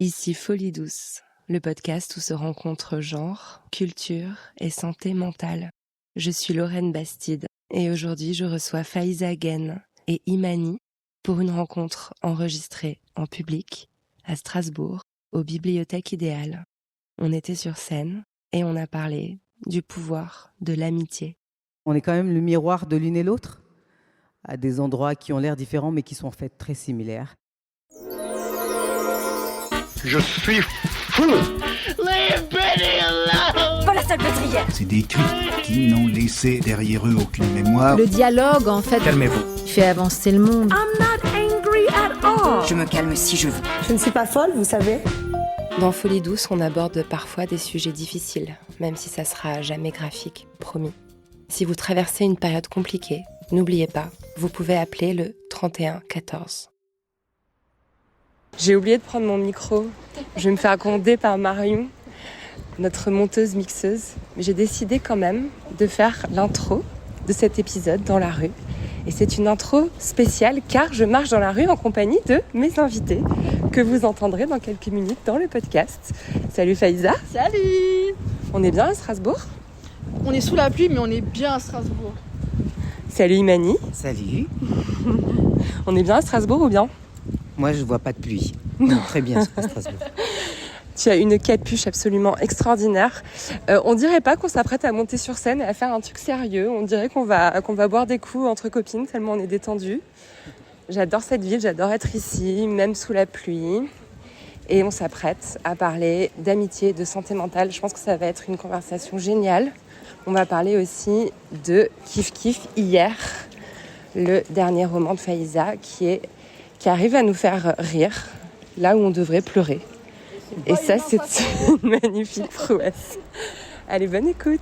Ici Folie Douce, le podcast où se rencontrent genre, culture et santé mentale. Je suis Lorraine Bastide et aujourd'hui je reçois Faiza Guène et Imani pour une rencontre enregistrée en public à Strasbourg, aux Bibliothèques Idéales. On était sur scène et on a parlé du pouvoir de l'amitié. On est quand même le miroir de l'une et l'autre, à des endroits qui ont l'air différents mais qui sont en fait très similaires. Je suis fou. Leave Benny alone! Pas la salpêtrière! C'est des cris qui n'ont laissé derrière eux aucune mémoire. Le dialogue, en fait, Calmez-vous. fait avancer le monde. I'm not angry at all! Je me calme si je veux. Je ne suis pas folle, vous savez. Dans Folie Douce, on aborde parfois des sujets difficiles, même si ça sera jamais graphique, promis. Si vous traversez une période compliquée, n'oubliez pas, vous pouvez appeler le 31 14. J'ai oublié de prendre mon micro. Je vais me faire gronder par Marion, notre monteuse mixeuse. Mais j'ai décidé quand même de faire l'intro de cet épisode dans la rue. Et c'est une intro spéciale car je marche dans la rue en compagnie de mes invités que vous entendrez dans quelques minutes dans le podcast. Salut Faiza. Salut! On est bien à Strasbourg? On est sous la pluie, mais on est bien à Strasbourg. Salut Imani. Salut. On est bien à Strasbourg ou bien? Moi, je vois pas de pluie. On est très bien sur Strasbourg. Tu as une capuche absolument extraordinaire. On dirait pas qu'on s'apprête à monter sur scène et à faire un truc sérieux. On dirait qu'on va boire des coups entre copines tellement on est détendu. J'adore cette ville, j'adore être ici, même sous la pluie. Et on s'apprête à parler d'amitié, de santé mentale. Je pense que ça va être une conversation géniale. On va parler aussi de Kif Kif hier, le dernier roman de Faiza qui arrive à nous faire rire là où on devrait pleurer. Et ça, c'est une magnifique prouesse. Allez, bonne écoute.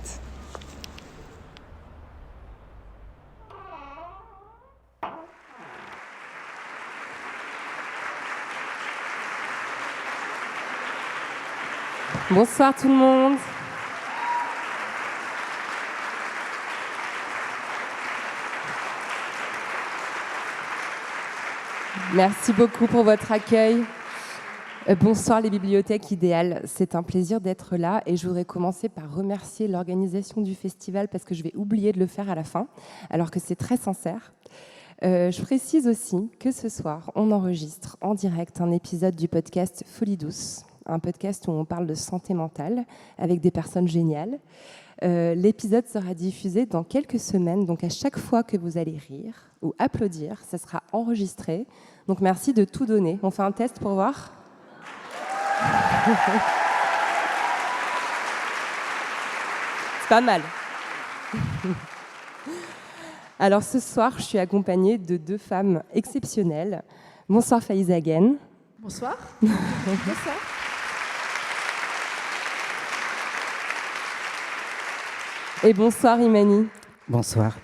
Bonsoir tout le monde. Merci beaucoup pour votre accueil. Bonsoir les bibliothèques idéales, c'est un plaisir d'être là et je voudrais commencer par remercier l'organisation du festival parce que je vais oublier de le faire à la fin, alors que c'est très sincère. Je précise aussi que ce soir, on enregistre en direct un épisode du podcast Folie Douce, un podcast où on parle de santé mentale avec des personnes géniales. L'épisode sera diffusé dans quelques semaines, donc à chaque fois que vous allez rire ou applaudir, ça sera enregistré. Donc merci de tout donner. On fait un test pour voir. C'est pas mal. Alors ce soir, je suis accompagnée de deux femmes exceptionnelles. Bonsoir Faiza Guène. Bonsoir. Bonsoir. Et bonsoir Imani. Bonsoir.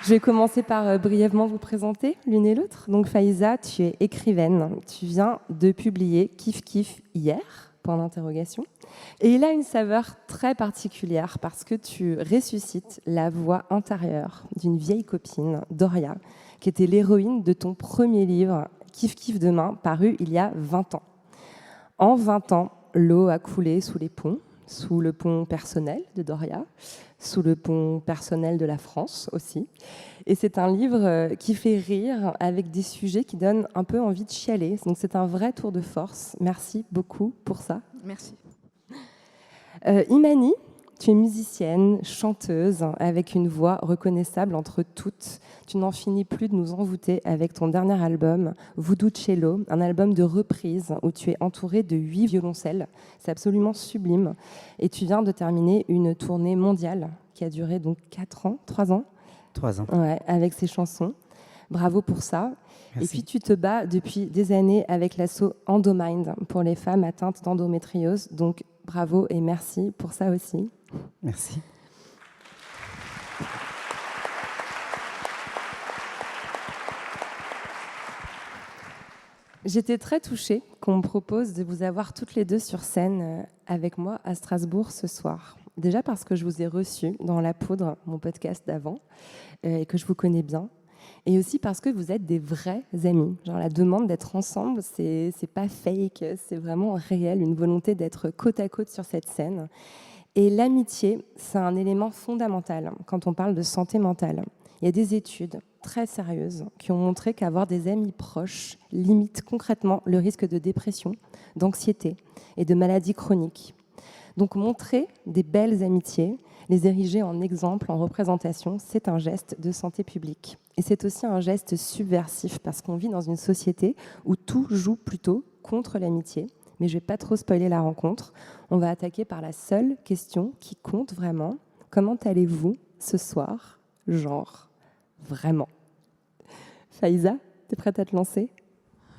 Je vais commencer par brièvement vous présenter l'une et l'autre. Donc Faiza, tu es écrivaine. Tu viens de publier Kif Kif hier, point d'interrogation. Et il a une saveur très particulière parce que tu ressuscites la voix intérieure d'une vieille copine, Doria, qui était l'héroïne de ton premier livre, Kif Kif demain, paru il y a 20 ans. En 20 ans, l'eau a coulé sous les ponts, sous le pont personnel de Doria, sous le pont personnel de la France aussi. Et c'est un livre qui fait rire avec des sujets qui donnent un peu envie de chialer. Donc c'est un vrai tour de force. Merci beaucoup pour ça. Merci. Imani, tu es musicienne, chanteuse, avec une voix reconnaissable entre toutes. Tu n'en finis plus de nous envoûter avec ton dernier album, Voodoo Cello, un album de reprise où tu es entourée de 8 violoncelles. C'est absolument sublime. Et tu viens de terminer une tournée mondiale qui a duré donc 4 ans, 3 ans. 3 ans. Ouais, avec ces chansons. Bravo pour ça. Merci. Et puis tu te bats depuis des années avec l'asso Endomind pour les femmes atteintes d'endométriose. Donc bravo et merci pour ça aussi. Merci. J'étais très touchée qu'on me propose de vous avoir toutes les deux sur scène avec moi à Strasbourg ce soir. Déjà parce que je vous ai reçu dans La Poudre, mon podcast d'avant, et que je vous connais bien. Et aussi parce que vous êtes des vrais amis. Genre la demande d'être ensemble, c'est pas fake, c'est vraiment réel, une volonté d'être côte à côte sur cette scène. Et l'amitié, c'est un élément fondamental quand on parle de santé mentale. Il y a des études très sérieuses qui ont montré qu'avoir des amis proches limite concrètement le risque de dépression, d'anxiété et de maladies chroniques. Donc montrer des belles amitiés, les ériger en exemple, en représentation, c'est un geste de santé publique. Et c'est aussi un geste subversif parce qu'on vit dans une société où tout joue plutôt contre l'amitié. Mais je ne vais pas trop spoiler la rencontre. On va attaquer par la seule question qui compte vraiment. Comment allez-vous ce soir? Genre, vraiment. Faiza, tu es prête à te lancer?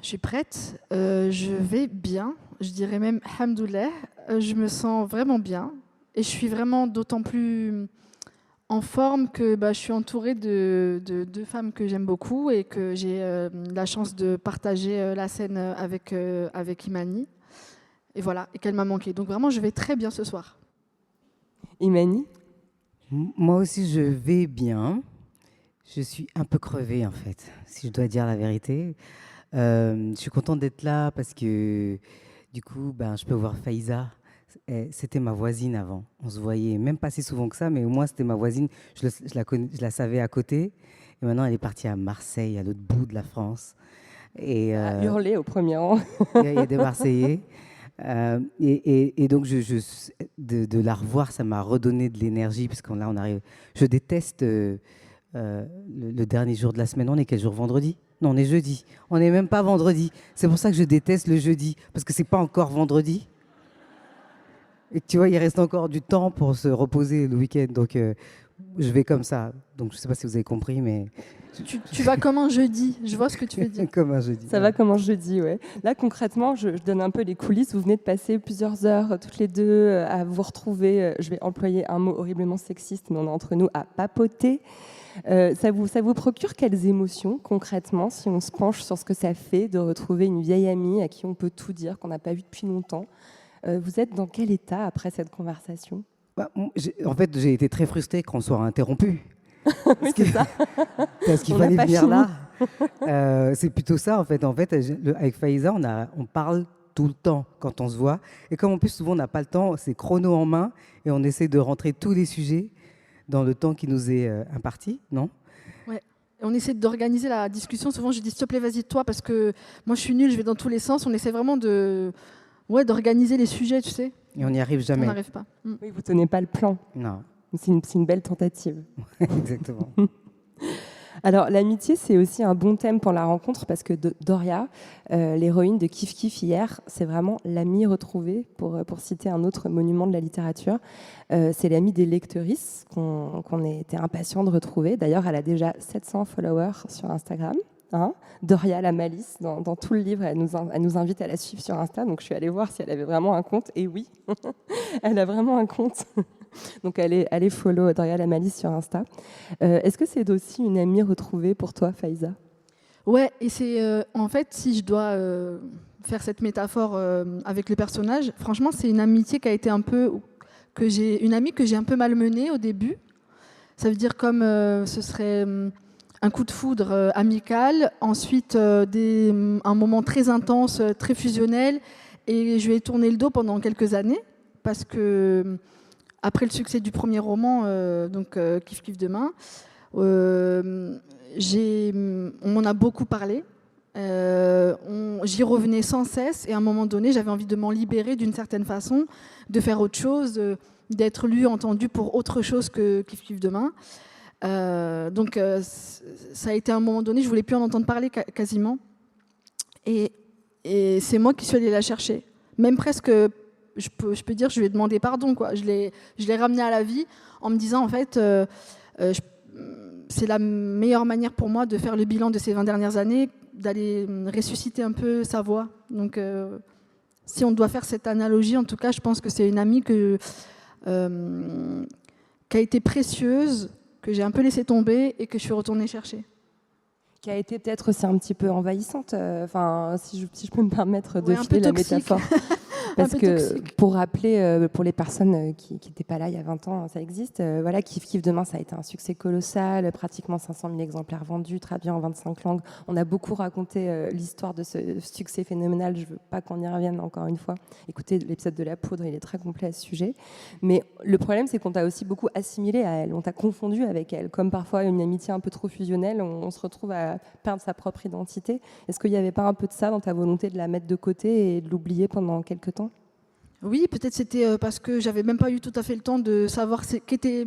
Je suis prête. Je vais bien. Je dirais même hamdoulilah. Je me sens vraiment bien. Et je suis vraiment d'autant plus en forme que je suis entourée de deux femmes que j'aime beaucoup et que j'ai la chance de partager la scène avec Imani. Et voilà, et qu'elle m'a manqué. Donc vraiment, je vais très bien ce soir. Imani? Moi aussi, je vais bien. Je suis un peu crevée, en fait, si je dois dire la vérité. Je suis contente d'être là parce que, du coup, je peux voir Faiza. C'était ma voisine avant. On se voyait même pas si souvent que ça, mais au moins, c'était ma voisine. Je la savais à côté. Et maintenant, elle est partie à Marseille, à l'autre bout de la France. Et, à hurler au premier rang. Il y a des Marseillais. Et donc, de la revoir, ça m'a redonné de l'énergie, parce que là, on arrive. Je déteste le dernier jour de la semaine. On est quel jour? Vendredi? Non, on est jeudi. On n'est même pas vendredi. C'est pour ça que je déteste le jeudi, parce que c'est pas encore vendredi. Et tu vois, il reste encore du temps pour se reposer le week-end. Donc, je vais comme ça. Donc, je ne sais pas si vous avez compris, mais... Tu vas comme un jeudi. Je vois ce que tu veux dire. Comme un jeudi. Ça va comme un jeudi, ouais. Là, concrètement, je donne un peu les coulisses. Vous venez de passer plusieurs heures, toutes les deux, à vous retrouver. Je vais employer un mot horriblement sexiste, mais on est entre nous, à papoter. Ça vous procure quelles émotions, concrètement, si on se penche sur ce que ça fait de retrouver une vieille amie à qui on peut tout dire, qu'on n'a pas vue depuis longtemps? Vous êtes dans quel état après cette conversation? En fait, j'ai été très frustrée qu'on soit interrompu. Oui, c'est ça. Parce qu'il fallait venir là. C'est plutôt ça, en fait. Avec Faiza, on parle tout le temps quand on se voit. Et comme en plus, souvent, on n'a pas le temps, c'est chrono en main, et on essaie de rentrer tous les sujets dans le temps qui nous est imparti, non? Ouais. Et on essaie d'organiser la discussion. Souvent, je dis, s'il te plaît, vas-y, toi, parce que moi, je suis nulle, je vais dans tous les sens. On essaie vraiment d'organiser les sujets, tu sais. Et on n'y arrive jamais. On n'arrive pas. Oui, vous ne tenez pas le plan. Non. C'est une belle tentative. Exactement. Alors, l'amitié, c'est aussi un bon thème pour la rencontre parce que Doria, l'héroïne de Kif Kif hier, c'est vraiment l'amie retrouvée, pour citer un autre monument de la littérature. C'est l'amie des lectrices qu'on était impatient de retrouver. D'ailleurs, elle a déjà 700 followers sur Instagram. Doria la Malice, dans tout le livre, elle nous invite à la suivre sur Insta. Donc, je suis allée voir si elle avait vraiment un compte. Et oui, elle a vraiment un compte. Donc, allez follow Doria la Malice sur Insta. Est-ce que c'est aussi une amie retrouvée pour toi, Faiza? Ouais, et c'est en fait, si je dois faire cette métaphore avec le personnage, franchement, c'est une amitié qui a été une amie que j'ai un peu malmenée au début. Ça veut dire comme ce serait un coup de foudre amical, ensuite un moment très intense, très fusionnel, et je lui ai tourné le dos pendant quelques années parce que après le succès du premier roman, Kif Kif demain, on m'en a beaucoup parlé. J'y revenais sans cesse et à un moment donné, j'avais envie de m'en libérer d'une certaine façon, de faire autre chose, d'être lu, entendu pour autre chose que Kif Kif demain. Ça a été à un moment donné, je voulais plus en entendre parler quasiment. Et c'est moi qui suis allée la chercher. Même presque, je peux dire, je lui ai demandé pardon, quoi. Je l'ai ramenée à la vie en me disant, en fait, c'est la meilleure manière pour moi de faire le bilan de ces 20 dernières années, d'aller ressusciter un peu sa voix. Donc, si on doit faire cette analogie, en tout cas, je pense que c'est une amie qui a été précieuse, que j'ai un peu laissé tomber et que je suis retournée chercher. Qui a été peut-être aussi un petit peu envahissante, si je peux me permettre de filer la métaphore. Parce peu que, toxique. pour rappeler, pour les personnes qui n'étaient pas là il y a 20 ans, ça existe. Voilà, Kif Kif Demain, ça a été un succès colossal, pratiquement 500 000 exemplaires vendus, traduits en 25 langues. On a beaucoup raconté l'histoire de ce succès phénoménal. Je ne veux pas qu'on y revienne encore une fois. Écoutez l'épisode de La Poudre, il est très complet à ce sujet. Mais le problème, c'est qu'on t'a aussi beaucoup assimilé à elle. On t'a confondu avec elle. Comme parfois une amitié un peu trop fusionnelle, on se retrouve à perdre sa propre identité. Est-ce qu'il n'y avait pas un peu de ça dans ta volonté de la mettre de côté et de l'oublier pendant quelques temps ? Oui, peut-être c'était parce que j'avais même pas eu tout à fait le temps de savoir ce qu'était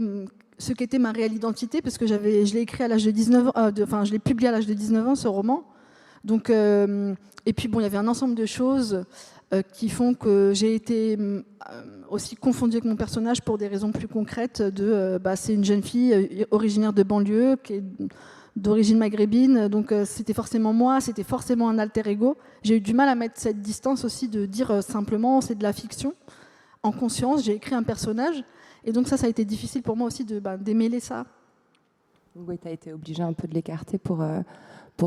ma réelle identité, parce que je l'ai écrit à l'âge de 19 ans, je l'ai publié à l'âge de 19 ans, ce roman. Donc, et puis bon, il y avait un ensemble de choses qui font que j'ai été aussi confondue avec mon personnage pour des raisons plus concrètes. C'est une jeune fille originaire de banlieue qui est d'origine maghrébine, donc c'était forcément moi, c'était forcément un alter ego. J'ai eu du mal à mettre cette distance aussi, de dire simplement c'est de la fiction. En conscience, j'ai écrit un personnage, et donc ça a été difficile pour moi aussi de démêler ça. Oui, tu as été obligée un peu de l'écarter pour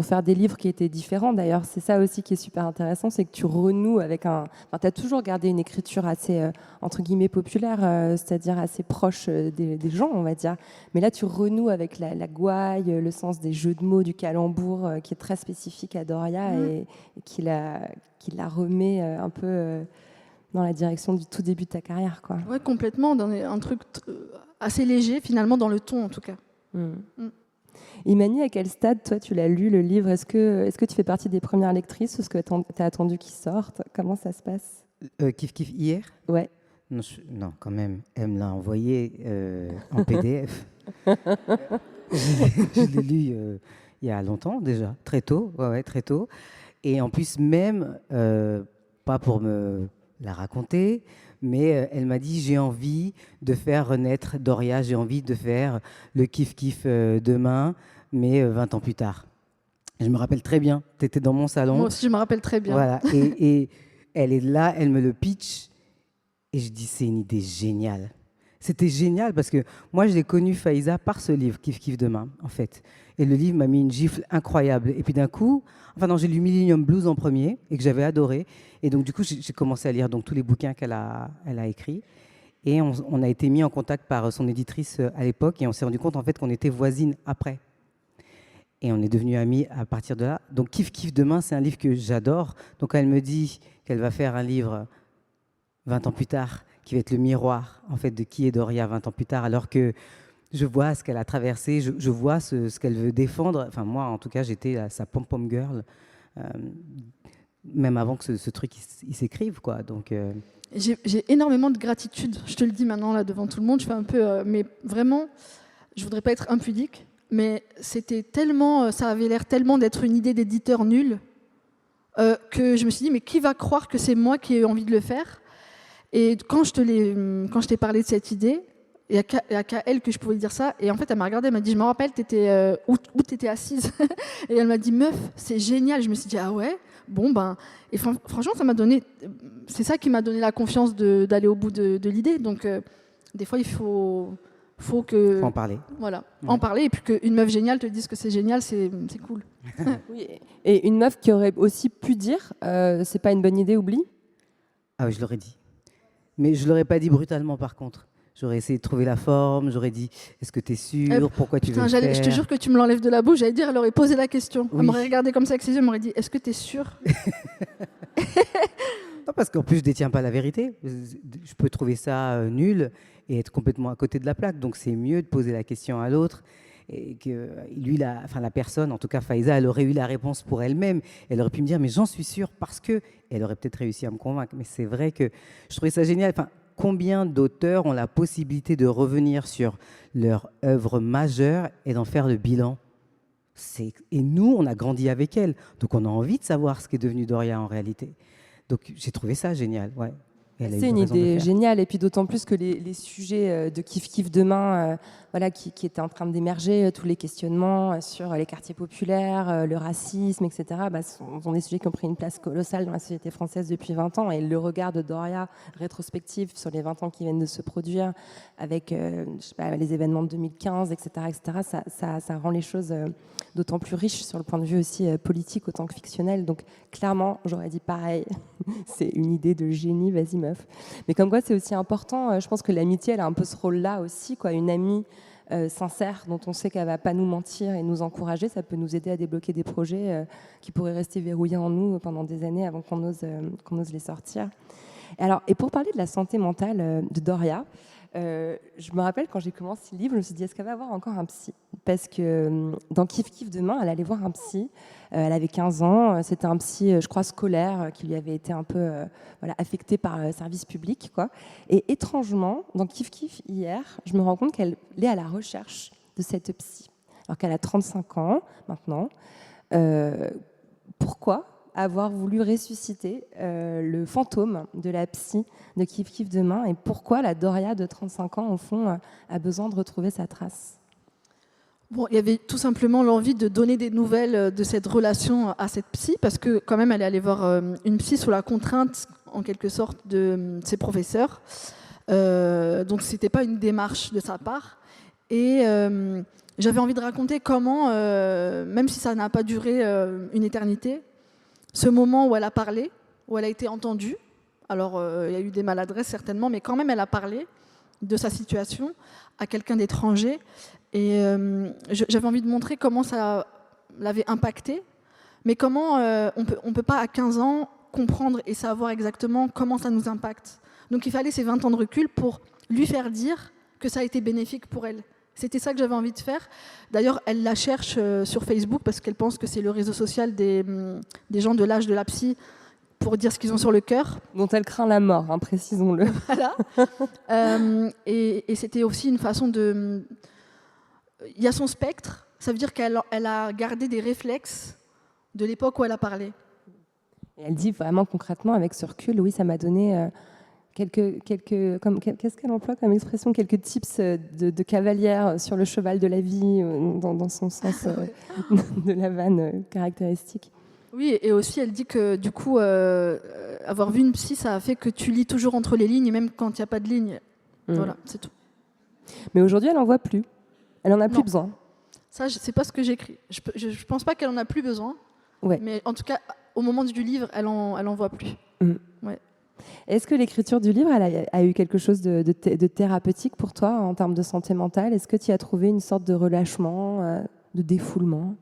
faire des livres qui étaient différents. D'ailleurs, c'est ça aussi qui est super intéressant, c'est que tu renoues avec tu as toujours gardé une écriture assez, entre guillemets, populaire, c'est-à-dire assez proche des gens, on va dire. Mais là, tu renoues avec la gouaille, le sens des jeux de mots, du calembour, qui est très spécifique à Doria et qui la remet un peu dans la direction du tout début de ta carrière, quoi. Ouais, complètement, dans un truc assez léger, finalement, dans le ton, en tout cas. Imani, à quel stade, toi, tu l'as lu, le livre ? Est-ce que tu fais partie des premières lectrices ou est-ce que tu as attendu qu'il sorte ? Comment ça se passe ? Kif Kif hier ? Ouais. Non, quand même. Elle me l'a envoyé en PDF. Je l'ai lu il y a longtemps déjà, très tôt. Ouais, très tôt. Et en plus, même, pas pour me la raconter, mais elle m'a dit, j'ai envie de faire renaître Doria, j'ai envie de faire le Kif Kif demain, mais 20 ans plus tard. Je me rappelle très bien, tu étais dans mon salon. Moi aussi, je me rappelle très bien. Voilà, et elle est là, elle me le pitch, et je dis, c'est une idée géniale. C'était génial parce que moi, je l'ai connue, Faiza, par ce livre, Kif Kif Demain, en fait. Et le livre m'a mis une gifle incroyable. Et puis d'un coup, j'ai lu Millennium Blues en premier et que j'avais adoré. Et donc, du coup, j'ai commencé à lire tous les bouquins qu'elle a écrits. Et on a été mis en contact par son éditrice à l'époque et on s'est rendu compte, en fait, qu'on était voisines après. Et on est devenus amis à partir de là. Donc, Kif Kif Demain, c'est un livre que j'adore. Donc, elle me dit qu'elle va faire un livre 20 ans plus tard, qui va être le miroir, en fait, de qui est Doria 20 ans plus tard, alors que je vois ce qu'elle a traversé, je vois ce qu'elle veut défendre. Enfin, moi, en tout cas, j'étais sa pom-pom girl, même avant que ce truc il s'écrive, quoi. Donc, J'ai énormément de gratitude. Je te le dis maintenant, là, devant tout le monde. Je fais un peu... mais vraiment, je voudrais pas être impudique, mais c'était tellement... ça avait l'air tellement d'être une idée d'éditeur nul que je me suis dit, mais qui va croire que c'est moi qui ai envie de le faire ? Et quand je t'ai parlé de cette idée, il n'y a qu'à elle que je pouvais dire ça. Et en fait, elle m'a regardée, elle m'a dit, je me rappelle, où tu étais assise. Et elle m'a dit, meuf, c'est génial. Je me suis dit, ah ouais, bon ben. Et franchement, c'est ça qui m'a donné la confiance d'aller au bout de l'idée. Donc, des fois, il faut en parler. Voilà, en parler. Et puis qu'une meuf géniale te dise que c'est génial, c'est cool. Oui, et une meuf qui aurait aussi pu dire, c'est pas une bonne idée, oublie. Ah oui, je l'aurais dit. Mais je ne l'aurais pas dit brutalement, par contre. J'aurais essayé de trouver la forme, j'aurais dit, est-ce que tu es sûre, pourquoi tu veux le faire ? Je te jure que tu me l'enlèves de la bouche. J'allais dire, elle aurait posé la question. Oui. Elle m'aurait regardé comme ça avec ses yeux, elle m'aurait dit, est-ce que tu es sûre ? Non, parce qu'en plus, je ne détiens pas la vérité. Je peux trouver ça nul et être complètement à côté de la plaque. Donc, c'est mieux de poser la question à l'autre. Et que lui, la personne, en tout cas Faiza, elle aurait eu la réponse pour elle-même. Elle aurait pu me dire, mais j'en suis sûre parce que... Elle aurait peut-être réussi à me convaincre. Mais c'est vrai que je trouvais ça génial. Enfin, combien d'auteurs ont la possibilité de revenir sur leur œuvre majeure et d'en faire le bilan ? Et nous, on a grandi avec elle. Donc, on a envie de savoir ce qu'est devenu Doria en réalité. Donc, j'ai trouvé ça génial, ouais. elle a eu C'est une raison de le idée faire. géniale, et puis d'autant plus que les sujets de Kif Kif demain, voilà, qui étaient en train d'émerger, tous les questionnements sur les quartiers populaires, le racisme, etc., sont des sujets qui ont pris une place colossale dans la société française depuis 20 ans. Et le regard de Doria, rétrospectif sur les 20 ans qui viennent de se produire, avec les événements de 2015, etc., ça rend les choses d'autant plus riches sur le point de vue aussi politique autant que fictionnel. Donc clairement, j'aurais dit pareil. C'est une idée de génie, vas-y meuf. Mais comme quoi, c'est aussi important. Je pense que l'amitié, elle a un peu ce rôle-là aussi, quoi. Une amie sincère, dont on sait qu'elle va pas nous mentir et nous encourager, ça peut nous aider à débloquer des projets qui pourraient rester verrouillés en nous pendant des années avant qu'on ose les sortir. Et pour parler de la santé mentale de Doria, je me rappelle quand j'ai commencé le livre, je me suis dit, est-ce qu'elle va avoir encore un psy ? Parce que dans Kif Kif demain, elle allait voir un psy. Elle avait 15 ans. C'était un psy, je crois, scolaire, qui lui avait été un peu affecté par le service public, quoi. Et étrangement, dans Kif Kif hier, je me rends compte qu'elle est à la recherche de cette psy. Alors qu'elle a 35 ans maintenant. Pourquoi avoir voulu ressusciter le fantôme de la psy de Kif Kif demain, et pourquoi la Doria de 35 ans, au fond, a besoin de retrouver sa trace ? Bon, il y avait tout simplement l'envie de donner des nouvelles de cette relation à cette psy, parce que quand même, elle est allée voir une psy sous la contrainte, en quelque sorte, de ses professeurs. Donc, c'était pas une démarche de sa part. Et j'avais envie de raconter comment, même si ça n'a pas duré une éternité, ce moment où elle a parlé, où elle a été entendue, alors il y a eu des maladresses certainement, mais quand même elle a parlé de sa situation à quelqu'un d'étranger. Et j'avais envie de montrer comment ça l'avait impacté, mais comment on peut pas à 15 ans comprendre et savoir exactement comment ça nous impacte. Donc il fallait ces 20 ans de recul pour lui faire dire que ça a été bénéfique pour elle. C'était ça que j'avais envie de faire. D'ailleurs, elle la cherche sur Facebook parce qu'elle pense que c'est le réseau social des gens de l'âge de la psy pour dire ce qu'ils ont sur le cœur. Dont elle craint la mort, hein, précisons-le. Voilà. Et c'était aussi une façon de... Il y a son spectre, ça veut dire qu'elle a gardé des réflexes de l'époque où elle a parlé. Et elle dit vraiment concrètement, avec ce recul, oui, ça m'a donné... qu'est-ce qu'elle emploie comme expression ? Quelques tips de cavalière sur le cheval de la vie, dans son sens de la vanne caractéristique. Oui, et aussi elle dit que du coup, avoir vu une psy, ça a fait que tu lis toujours entre les lignes, même quand il n'y a pas de ligne. Voilà, c'est tout. Mais aujourd'hui, elle n'en voit plus. Elle n'en a plus Non. besoin. Ça, c'est pas ce que j'écris. Je pense pas qu'elle en a plus besoin, Ouais. mais en tout cas, au moment du livre, elle en voit plus. Ouais. Est-ce que l'écriture du livre, elle a eu quelque chose de thérapeutique pour toi en termes de santé mentale ? Est-ce que tu y as trouvé une sorte de relâchement, de défoulement ?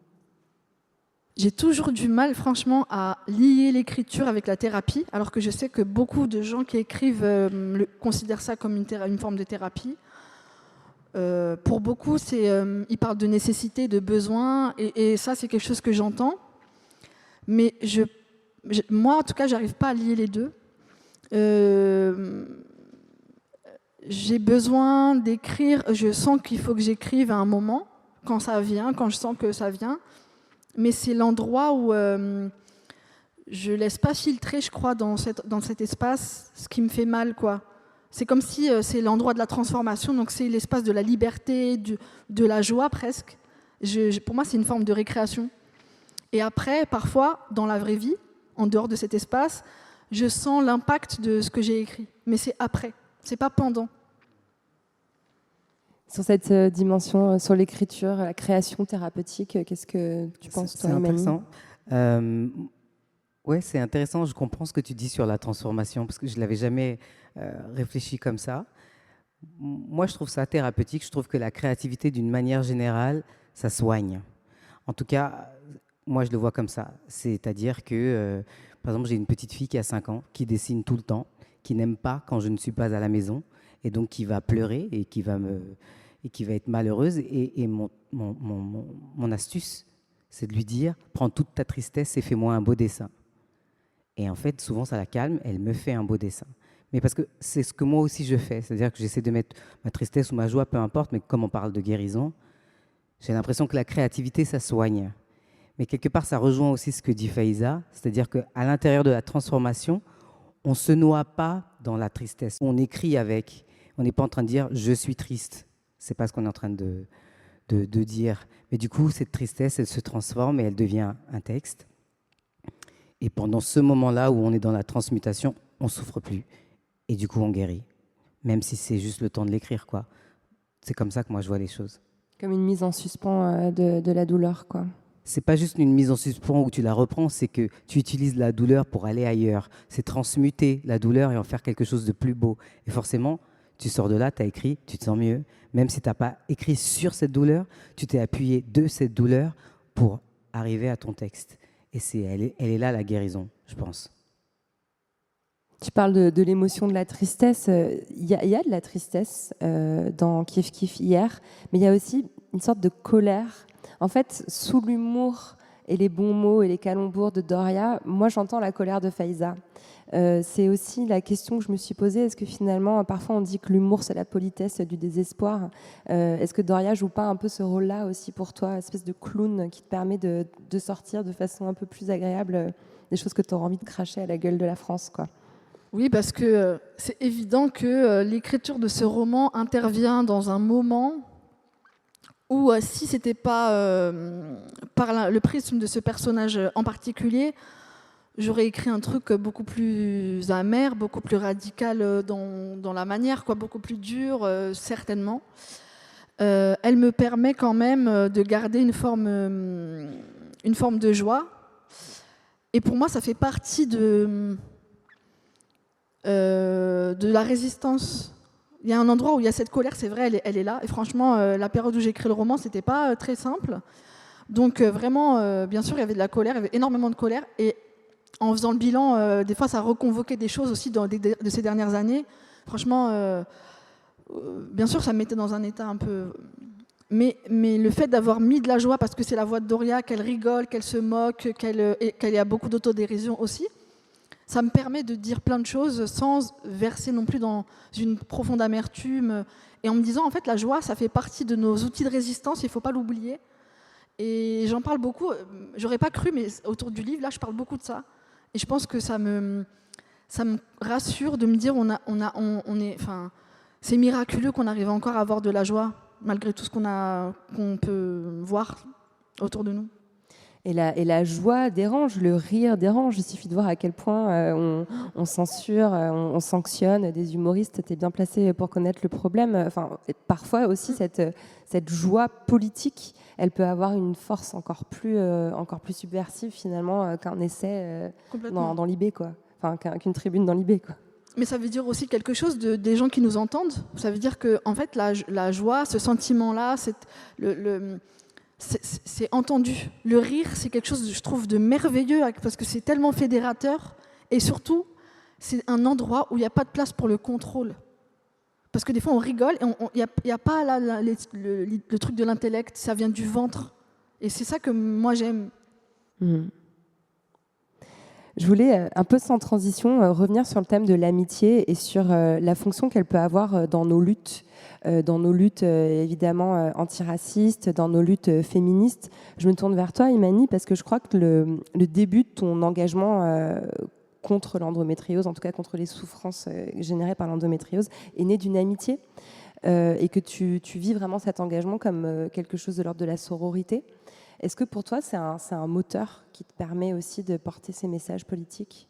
J'ai toujours du mal, franchement, à lier l'écriture avec la thérapie, alors que je sais que beaucoup de gens qui écrivent considèrent ça comme une forme de thérapie. Pour beaucoup, ils parlent de nécessité, de besoin, et ça, c'est quelque chose que j'entends. Mais moi, en tout cas, j'arrive pas à lier les deux. J'ai besoin d'écrire, je sens qu'il faut que j'écrive à un moment, quand ça vient, quand je sens que ça vient, mais c'est l'endroit où je laisse pas filtrer, je crois, dans cet espace, ce qui me fait mal, quoi. C'est comme si c'est l'endroit de la transformation, donc c'est l'espace de la liberté, de la joie presque. Pour moi, c'est une forme de récréation. Et après, parfois, dans la vraie vie, en dehors de cet espace, je sens l'impact de ce que j'ai écrit. Mais c'est après, c'est pas pendant. Sur cette dimension, sur l'écriture, la création thérapeutique, qu'est-ce que tu penses, toi, Emmanuel ? C'est intéressant. Oui, c'est intéressant. Je comprends ce que tu dis sur la transformation, parce que je ne l'avais jamais réfléchi comme ça. Moi, je trouve ça thérapeutique. Je trouve que la créativité, d'une manière générale, ça soigne. En tout cas, moi, je le vois comme ça. C'est-à-dire que, par exemple, j'ai une petite fille qui a 5 ans, qui dessine tout le temps, qui n'aime pas quand je ne suis pas à la maison, et donc qui va pleurer et qui va être malheureuse. Et mon astuce, c'est de lui dire, prends toute ta tristesse et fais-moi un beau dessin. Et en fait, souvent, ça la calme, elle me fait un beau dessin. Mais parce que c'est ce que moi aussi je fais, c'est-à-dire que j'essaie de mettre ma tristesse ou ma joie, peu importe, mais comme on parle de guérison, j'ai l'impression que la créativité, ça soigne. Mais quelque part, ça rejoint aussi ce que dit Faiza, c'est-à-dire qu'à l'intérieur de la transformation, on ne se noie pas dans la tristesse. On écrit avec. On n'est pas en train de dire « je suis triste ». Ce n'est pas ce qu'on est en train de dire. Mais du coup, cette tristesse, elle se transforme et elle devient un texte. Et pendant ce moment-là où on est dans la transmutation, on ne souffre plus. Et du coup, on guérit. Même si c'est juste le temps de l'écrire, quoi. C'est comme ça que moi, je vois les choses. Comme une mise en suspens de la douleur, quoi. C'est pas juste une mise en suspens où tu la reprends, c'est que tu utilises la douleur pour aller ailleurs. C'est transmuter la douleur et en faire quelque chose de plus beau. Et forcément, tu sors de là, tu as écrit, tu te sens mieux. Même si tu n'as pas écrit sur cette douleur, tu t'es appuyé de cette douleur pour arriver à ton texte. Et elle est là, la guérison, je pense. Tu parles de l'émotion de la tristesse. Il y a de la tristesse dans Kif Kif hier, mais il y a aussi une sorte de colère. En fait, sous l'humour et les bons mots et les calembours de Doria, moi j'entends la colère de Faiza. C'est aussi la question que je me suis posée. Est-ce que finalement, parfois on dit que l'humour c'est la politesse du désespoir. Est-ce que Doria joue pas un peu ce rôle-là aussi pour toi, espèce de clown qui te permet de sortir de façon un peu plus agréable des choses que tu auras envie de cracher à la gueule de la France, quoi. Oui, parce que c'est évident que l'écriture de ce roman intervient dans un moment où, si ce n'était pas par le prisme de ce personnage en particulier, j'aurais écrit un truc beaucoup plus amer, beaucoup plus radical dans la manière, quoi, beaucoup plus dur, certainement. Elle me permet quand même de garder une forme de joie. Et pour moi, ça fait partie de la résistance. Il y a un endroit où il y a cette colère, c'est vrai, elle est là. Et franchement, la période où j'ai écrit le roman, c'était pas très simple. Donc vraiment, bien sûr, il y avait de la colère, il y avait énormément de colère. Et en faisant le bilan, des fois, ça reconvoquait des choses aussi de ces dernières années. Franchement, bien sûr, ça me mettait dans un état un peu... Mais le fait d'avoir mis de la joie, parce que c'est la voix de Doria, qu'elle rigole, qu'elle se moque, qu'elle y a beaucoup d'autodérision aussi, ça me permet de dire plein de choses sans verser non plus dans une profonde amertume. Et en me disant, en fait, la joie, ça fait partie de nos outils de résistance, il ne faut pas l'oublier. Et j'en parle beaucoup, j'aurais pas cru, mais autour du livre, là, je parle beaucoup de ça. Et je pense que ça me rassure de me dire, c'est miraculeux qu'on arrive encore à avoir de la joie, malgré tout ce qu'on peut voir autour de nous. Et la joie dérange, le rire dérange. Il suffit de voir à quel point on censure, on sanctionne des humoristes. Tu es bien placé pour connaître le problème. Enfin, parfois aussi, cette joie politique, elle peut avoir une force encore plus subversive finalement qu'un essai dans l'IB, quoi. Enfin, qu'une tribune dans l'IB, quoi. Mais ça veut dire aussi quelque chose des gens qui nous entendent. Ça veut dire que, en fait, la joie, ce sentiment-là, c'est entendu. Le rire, c'est quelque chose, je trouve, de merveilleux parce que c'est tellement fédérateur. Et surtout, c'est un endroit où il n'y a pas de place pour le contrôle. Parce que des fois, on rigole et il n'y a pas là, le truc de l'intellect, ça vient du ventre. Et c'est ça que moi, j'aime. Je voulais, un peu sans transition, revenir sur le thème de l'amitié et sur la fonction qu'elle peut avoir dans nos luttes. Évidemment antiracistes, dans nos luttes féministes. Je me tourne vers toi, Imani, parce que je crois que le début de ton engagement contre l'endométriose, en tout cas contre les souffrances générées par l'endométriose, est né d'une amitié et que tu vis vraiment cet engagement comme quelque chose de l'ordre de la sororité. Est-ce que pour toi, c'est un moteur qui te permet aussi de porter ces messages politiques ?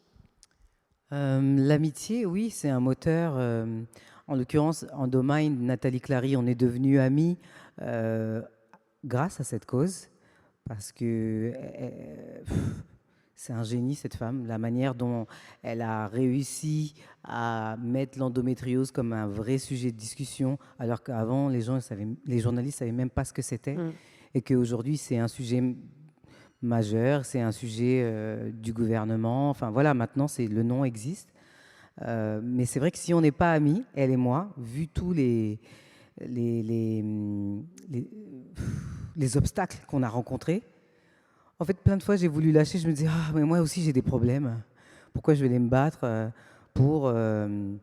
L'amitié, oui, c'est un moteur. En l'occurrence, Endomind, Nathalie Clary, on est devenus amis grâce à cette cause, parce que c'est un génie, cette femme. La manière dont elle a réussi à mettre l'endométriose comme un vrai sujet de discussion, alors qu'avant, les journalistes ne savaient même pas ce que c'était, et qu'aujourd'hui, c'est un sujet majeur, c'est un sujet du gouvernement. Enfin voilà, maintenant, le nom existe. Mais c'est vrai que si on n'est pas amis, elle et moi, vu tous les obstacles qu'on a rencontrés, en fait, plein de fois, j'ai voulu lâcher. Je me disais, mais moi aussi, j'ai des problèmes. Pourquoi je vais aller me battre pour 1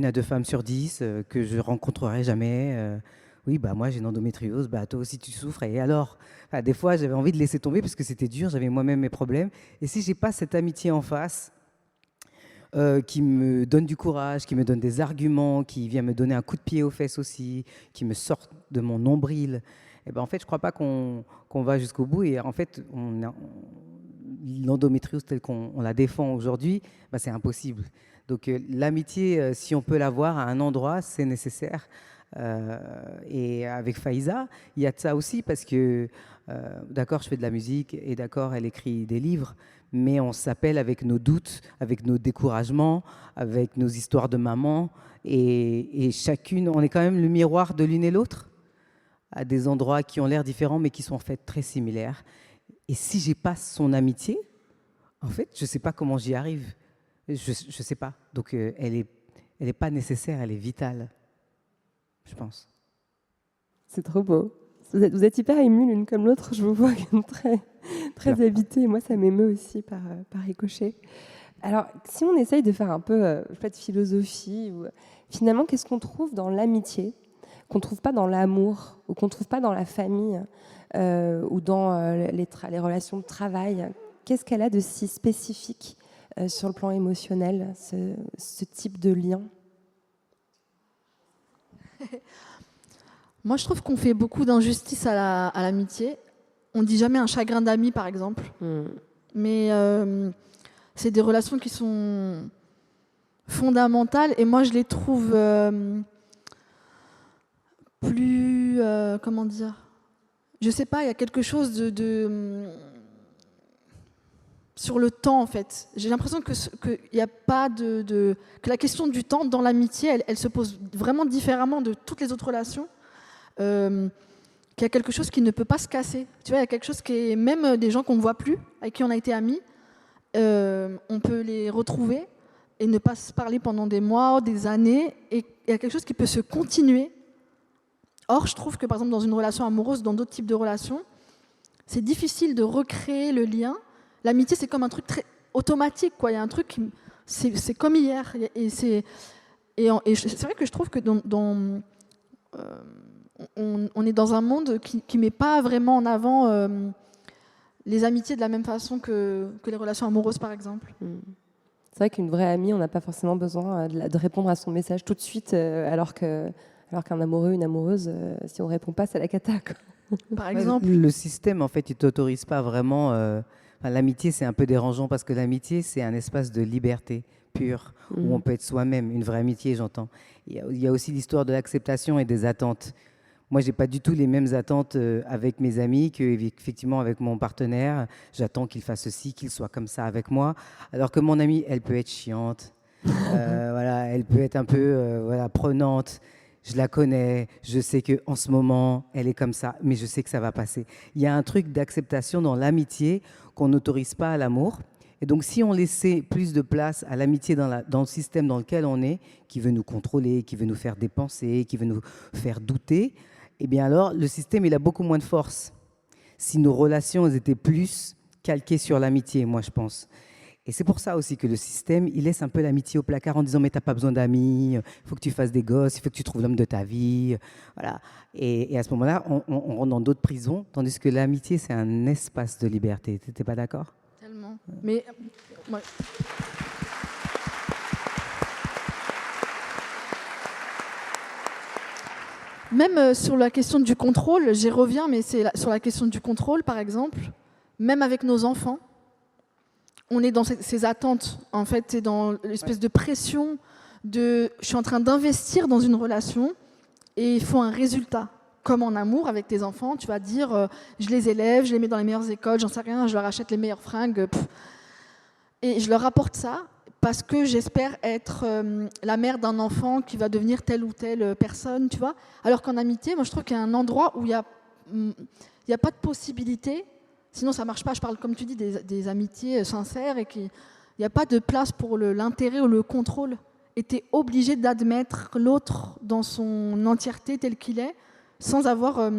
à 2 femmes sur 10 que je rencontrerai jamais oui, moi, j'ai une endométriose. Toi aussi, tu souffres. Et alors, des fois, j'avais envie de laisser tomber parce que c'était dur. J'avais moi-même mes problèmes. Et si j'ai pas cette amitié en face, qui me donne du courage, qui me donne des arguments, qui vient me donner un coup de pied aux fesses aussi, qui me sort de mon nombril, et ben en fait, je ne crois pas qu'on va jusqu'au bout. Et en fait, l'endométriose telle qu'on la défend aujourd'hui, ben, c'est impossible. Donc l'amitié, si on peut l'avoir à un endroit, c'est nécessaire. Et avec Faiza, il y a de ça aussi parce que, d'accord, je fais de la musique et d'accord, elle écrit des livres, mais on s'appelle avec nos doutes, avec nos découragements, avec nos histoires de maman. Et chacune, on est quand même le miroir de l'une et l'autre, à des endroits qui ont l'air différents, mais qui sont en fait très similaires. Et si j'ai pas son amitié, en fait, je ne sais pas comment j'y arrive. Je ne sais pas. Donc, elle est pas nécessaire, elle est vitale, je pense. C'est trop beau. Vous êtes hyper émus l'une comme l'autre. Je vous vois très, très habitée. Moi, ça m'émeut aussi par ricochet. Alors, si on essaye de faire un peu de philosophie, finalement, qu'est-ce qu'on trouve dans l'amitié qu'on ne trouve pas dans l'amour ou qu'on ne trouve pas dans la famille ou dans les relations de travail? Qu'est-ce qu'elle a de si spécifique sur le plan émotionnel, ce type de lien? Moi, je trouve qu'on fait beaucoup d'injustice à l'amitié. On ne dit jamais un chagrin d'amis, par exemple. Mais c'est des relations qui sont fondamentales. Et moi, je les trouve plus... comment dire? Je ne sais pas, il y a quelque chose sur le temps, en fait. J'ai l'impression que y a pas que la question du temps dans l'amitié, elle se pose vraiment différemment de toutes les autres relations. Qu'il y a quelque chose qui ne peut pas se casser. Tu vois, il y a quelque chose qui est... Même des gens qu'on ne voit plus, avec qui on a été amis, on peut les retrouver et ne pas se parler pendant des mois, des années. Et il y a quelque chose qui peut se continuer. Or, je trouve que, par exemple, dans une relation amoureuse, dans d'autres types de relations, c'est difficile de recréer le lien. L'amitié, c'est comme un truc très automatique, quoi. Il y a un truc, c'est comme hier. Et c'est vrai que je trouve que on est dans un monde qui ne met pas vraiment en avant les amitiés de la même façon que les relations amoureuses, par exemple. C'est vrai qu'une vraie amie, on n'a pas forcément besoin de répondre à son message tout de suite, alors qu'un amoureux, une amoureuse, si on ne répond pas, c'est la cata, quoi. Par exemple. Le système, en fait, il ne t'autorise pas vraiment... l'amitié, c'est un peu dérangeant parce que l'amitié, c'est un espace de liberté pure où on peut être soi-même. Une vraie amitié, j'entends. Il y a aussi l'histoire de l'acceptation et des attentes. Moi, je n'ai pas du tout les mêmes attentes avec mes amis qu'effectivement avec mon partenaire. J'attends qu'il fasse ceci, qu'il soit comme ça avec moi. Alors que mon amie, elle peut être chiante. Voilà, elle peut être un peu prenante. Je la connais, je sais qu'en ce moment, elle est comme ça, mais je sais que ça va passer. Il y a un truc d'acceptation dans l'amitié qu'on n'autorise pas à l'amour. Et donc, si on laissait plus de place à l'amitié dans le système dans lequel on est, qui veut nous contrôler, qui veut nous faire dépenser, qui veut nous faire douter, eh bien alors, le système, il a beaucoup moins de force. Si nos relations elles étaient plus calquées sur l'amitié, moi, je pense. Et c'est pour ça aussi que le système, il laisse un peu l'amitié au placard en disant « mais t'as pas besoin d'amis, il faut que tu fasses des gosses, il faut que tu trouves l'homme de ta vie. » Voilà. Et à ce moment-là, on rentre dans d'autres prisons, tandis que l'amitié, c'est un espace de liberté. T'es pas d'accord? Tellement. Mais... ouais. Même sur la question du contrôle, j'y reviens, mais sur la question du contrôle, par exemple, même avec nos enfants, on est dans ces attentes, en fait, c'est dans l'espèce de pression je suis en train d'investir dans une relation et il faut un résultat. Comme en amour, avec tes enfants, tu vas dire je les élève, je les mets dans les meilleures écoles, j'en sais rien, je leur achète les meilleures fringues. Et je leur apporte ça parce que j'espère être la mère d'un enfant qui va devenir telle ou telle personne, tu vois. Alors qu'en amitié, moi je trouve qu'il y a un endroit où il n'y a pas de possibilité. Sinon, ça ne marche pas. Je parle, comme tu dis, des amitiés sincères et qu'il n'y a pas de place pour l'intérêt ou le contrôle. Et tu es obligé d'admettre l'autre dans son entièreté tel qu'il est, sans avoir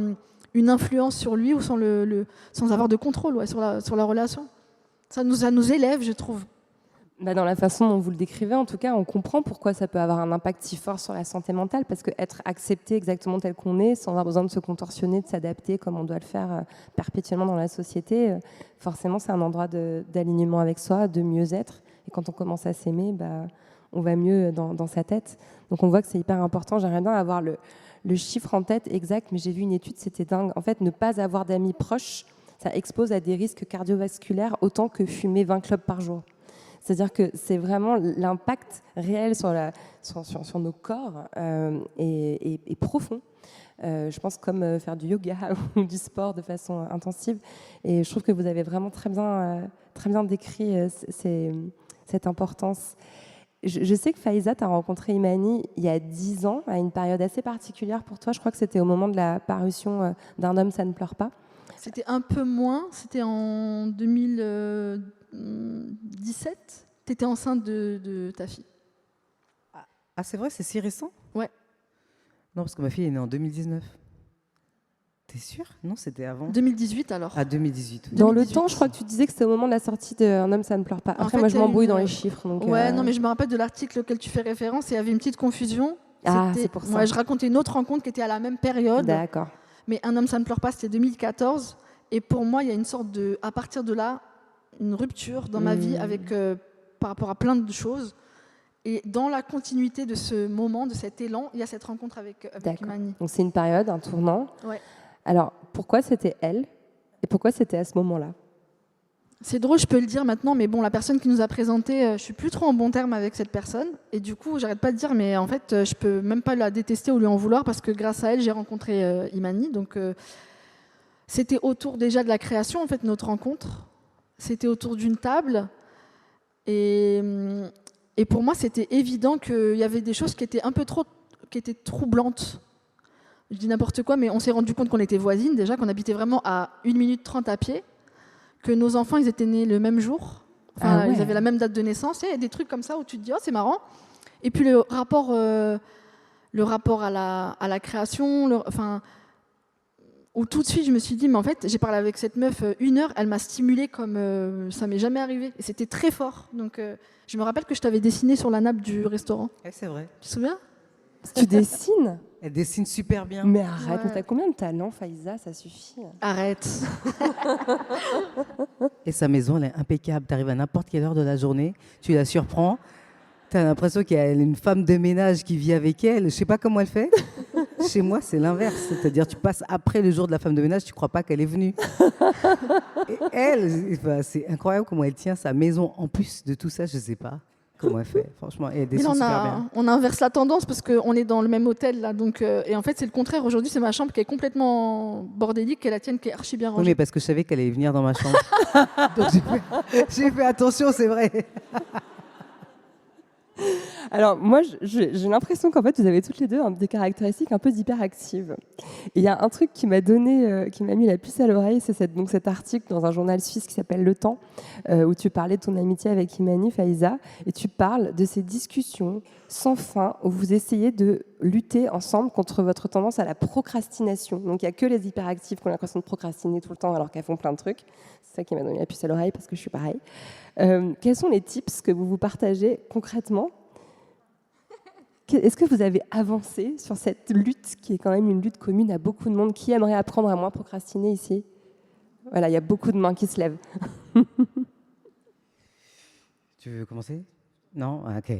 une influence sur lui ou sans avoir de contrôle sur la relation. Ça nous élève, je trouve. Dans la façon dont vous le décrivez, en tout cas, on comprend pourquoi ça peut avoir un impact si fort sur la santé mentale, parce qu'être accepté exactement tel qu'on est, sans avoir besoin de se contorsionner, de s'adapter comme on doit le faire perpétuellement dans la société, forcément, c'est un endroit d'alignement avec soi, de mieux-être. Et quand on commence à s'aimer, on va mieux dans sa tête. Donc on voit que c'est hyper important. J'aimerais bien avoir le chiffre en tête exact, mais j'ai vu une étude, c'était dingue. En fait, ne pas avoir d'amis proches, ça expose à des risques cardiovasculaires autant que fumer 20 clopes par jour. C'est-à-dire que c'est vraiment l'impact réel sur nos corps est profond. Je pense comme faire du yoga ou du sport de façon intensive. Et je trouve que vous avez vraiment très bien décrit cette importance. Je sais que Faiza, tu as rencontré Imani il y a 10 ans, à une période assez particulière pour toi. Je crois que c'était au moment de la parution d'Un homme, ça ne pleure pas. C'était un peu moins, c'était en 2017. Tu étais enceinte de ta fille. Ah, c'est vrai, c'est si récent? Ouais. Non, parce que ma fille est née en 2019. T'es sûre? Non, c'était avant. 2018 alors. Ah, 2018. Oui. Dans le temps, je crois que tu disais que c'était au moment de la sortie d'Un homme, ça ne pleure pas. Après, moi, je m'embrouille dans les chiffres. Donc, ouais, non, mais je me rappelle de l'article auquel tu fais référence et il y avait une petite confusion. Ah, c'est pour ça. Moi, je racontais une autre rencontre qui était à la même période. D'accord. Mais Un homme, ça ne pleure pas, c'était 2014. Et pour moi, il y a une sorte de, à partir de là, une rupture dans ma vie avec, par rapport à plein de choses. Et dans la continuité de ce moment, de cet élan, il y a cette rencontre avec Imani. Donc c'est une période, un tournant. Ouais. Alors, pourquoi c'était elle et pourquoi c'était à ce moment-là? C'est drôle, je peux le dire maintenant, mais bon, la personne qui nous a présenté, je suis plus trop en bon terme avec cette personne. Et du coup, j'arrête pas de dire, mais en fait, je peux même pas la détester ou lui en vouloir parce que grâce à elle, j'ai rencontré Imani. Donc, c'était autour déjà de la création, en fait, notre rencontre. C'était autour d'une table. Et pour moi, c'était évident qu'il y avait des choses qui étaient un peu trop, qui étaient troublantes. Je dis n'importe quoi, mais on s'est rendu compte qu'on était voisines déjà, qu'on habitait vraiment à 1 minute 30 à pied, que nos enfants, ils étaient nés le même jour. Enfin, ils avaient la même date de naissance. Et des trucs comme ça où tu te dis, oh, c'est marrant. Et puis le rapport à la création, où tout de suite, je me suis dit, mais en fait, j'ai parlé avec cette meuf 1 heure, elle m'a stimulée comme ça m'est jamais arrivé. Et c'était très fort. Donc, je me rappelle que je t'avais dessiné sur la nappe du restaurant. C'est vrai. Tu te souviens? Tu dessines? Elle dessine super bien. Mais arrête, Ouais. mais t'as combien de talent, Faiza? Ça suffit. Arrête. Et sa maison, elle est impeccable. Tu arrives à n'importe quelle heure de la journée, tu la surprends. Tu as l'impression qu'il y a une femme de ménage qui vit avec elle. Je sais pas comment elle fait. Chez moi, c'est l'inverse. C'est-à-dire, tu passes après le jour de la femme de ménage, tu crois pas qu'elle est venue. Et elle, c'est incroyable comment elle tient sa maison. En plus de tout ça, je sais pas comment elle fait. Franchement, elle dessine super bien. On inverse la tendance parce qu'on est dans le même hôtel là. Donc, et en fait, c'est le contraire. Aujourd'hui, c'est ma chambre qui est complètement bordélique et la tienne qui est archi bien Oui, rangée. mais parce que je savais qu'elle allait venir dans ma chambre. Donc j'ai fait attention, c'est vrai. Alors moi, j'ai l'impression qu'en fait, vous avez toutes les deux des caractéristiques un peu d'hyperactives. Et il y a un truc qui m'a mis la puce à l'oreille, c'est cet article dans un journal suisse qui s'appelle Le Temps, où tu parlais de ton amitié avec Imani, Faiza, et tu parles de ces discussions sans fin où vous essayez de lutter ensemble contre votre tendance à la procrastination. Donc il n'y a que les hyperactifs qui ont l'impression de procrastiner tout le temps alors qu'elles font plein de trucs. C'est ça qui m'a donné la puce à l'oreille parce que je suis pareil. Quels sont les tips que vous partagez concrètement? Est-ce que vous avez avancé sur cette lutte qui est quand même une lutte commune à beaucoup de monde? Qui aimerait apprendre à moins procrastiner ici? Voilà, il y a beaucoup de mains qui se lèvent. Tu veux commencer? Non? Ok.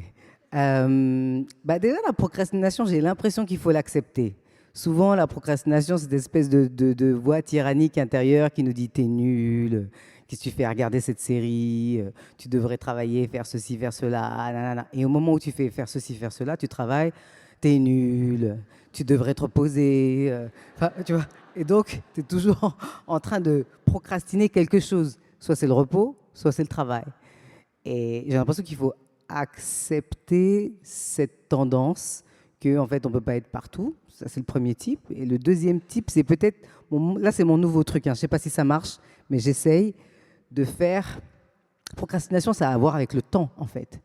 Déjà, la procrastination, j'ai l'impression qu'il faut l'accepter. Souvent, la procrastination, c'est cette espèce de voix tyrannique intérieure qui nous dit « t'es nul ». Qu'est-ce que tu fais à regarder cette série? Tu devrais travailler, faire ceci, faire cela. Nanana. Et au moment où tu fais faire ceci, faire cela, tu travailles, t'es nul, tu devrais te reposer. Tu vois. Et donc, tu es toujours en train de procrastiner quelque chose. Soit c'est le repos, soit c'est le travail. Et j'ai l'impression qu'il faut accepter cette tendance qu'en fait, on ne peut pas être partout. Ça, c'est le premier type. Et le deuxième type, c'est peut-être... Là, c'est mon nouveau truc. Je ne sais pas si ça marche, mais j'essaye de faire... Procrastination, ça a à voir avec le temps, en fait.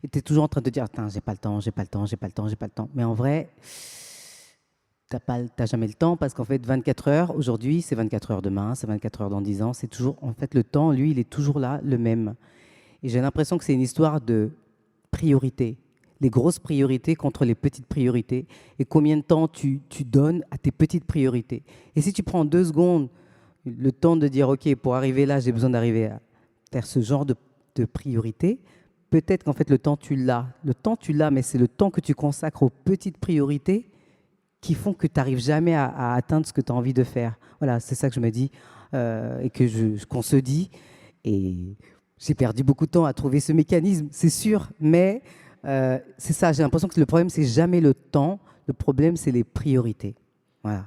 Et tu es toujours en train de te dire, j'ai pas le temps, j'ai pas le temps, j'ai pas le temps, j'ai pas le temps. Mais en vrai, t'as jamais le temps parce qu'en fait, 24 heures, aujourd'hui, c'est 24 heures demain, c'est 24 heures dans 10 ans. C'est toujours, en fait, le temps, lui, il est toujours là, le même. Et j'ai l'impression que c'est une histoire de priorité. Les grosses priorités contre les petites priorités. Et combien de temps tu donnes à tes petites priorités. Et si tu prends 2 secondes, le temps de dire, OK, pour arriver là, j'ai besoin d'arriver à faire ce genre de priorité, peut-être qu'en fait, le temps, tu l'as. Le temps, tu l'as, mais c'est le temps que tu consacres aux petites priorités qui font que tu n'arrives jamais à atteindre ce que tu as envie de faire. Voilà, c'est ça que je me dis et qu'on se dit. Et j'ai perdu beaucoup de temps à trouver ce mécanisme, c'est sûr, mais c'est ça, j'ai l'impression que le problème, c'est jamais le temps, le problème, c'est les priorités. Voilà.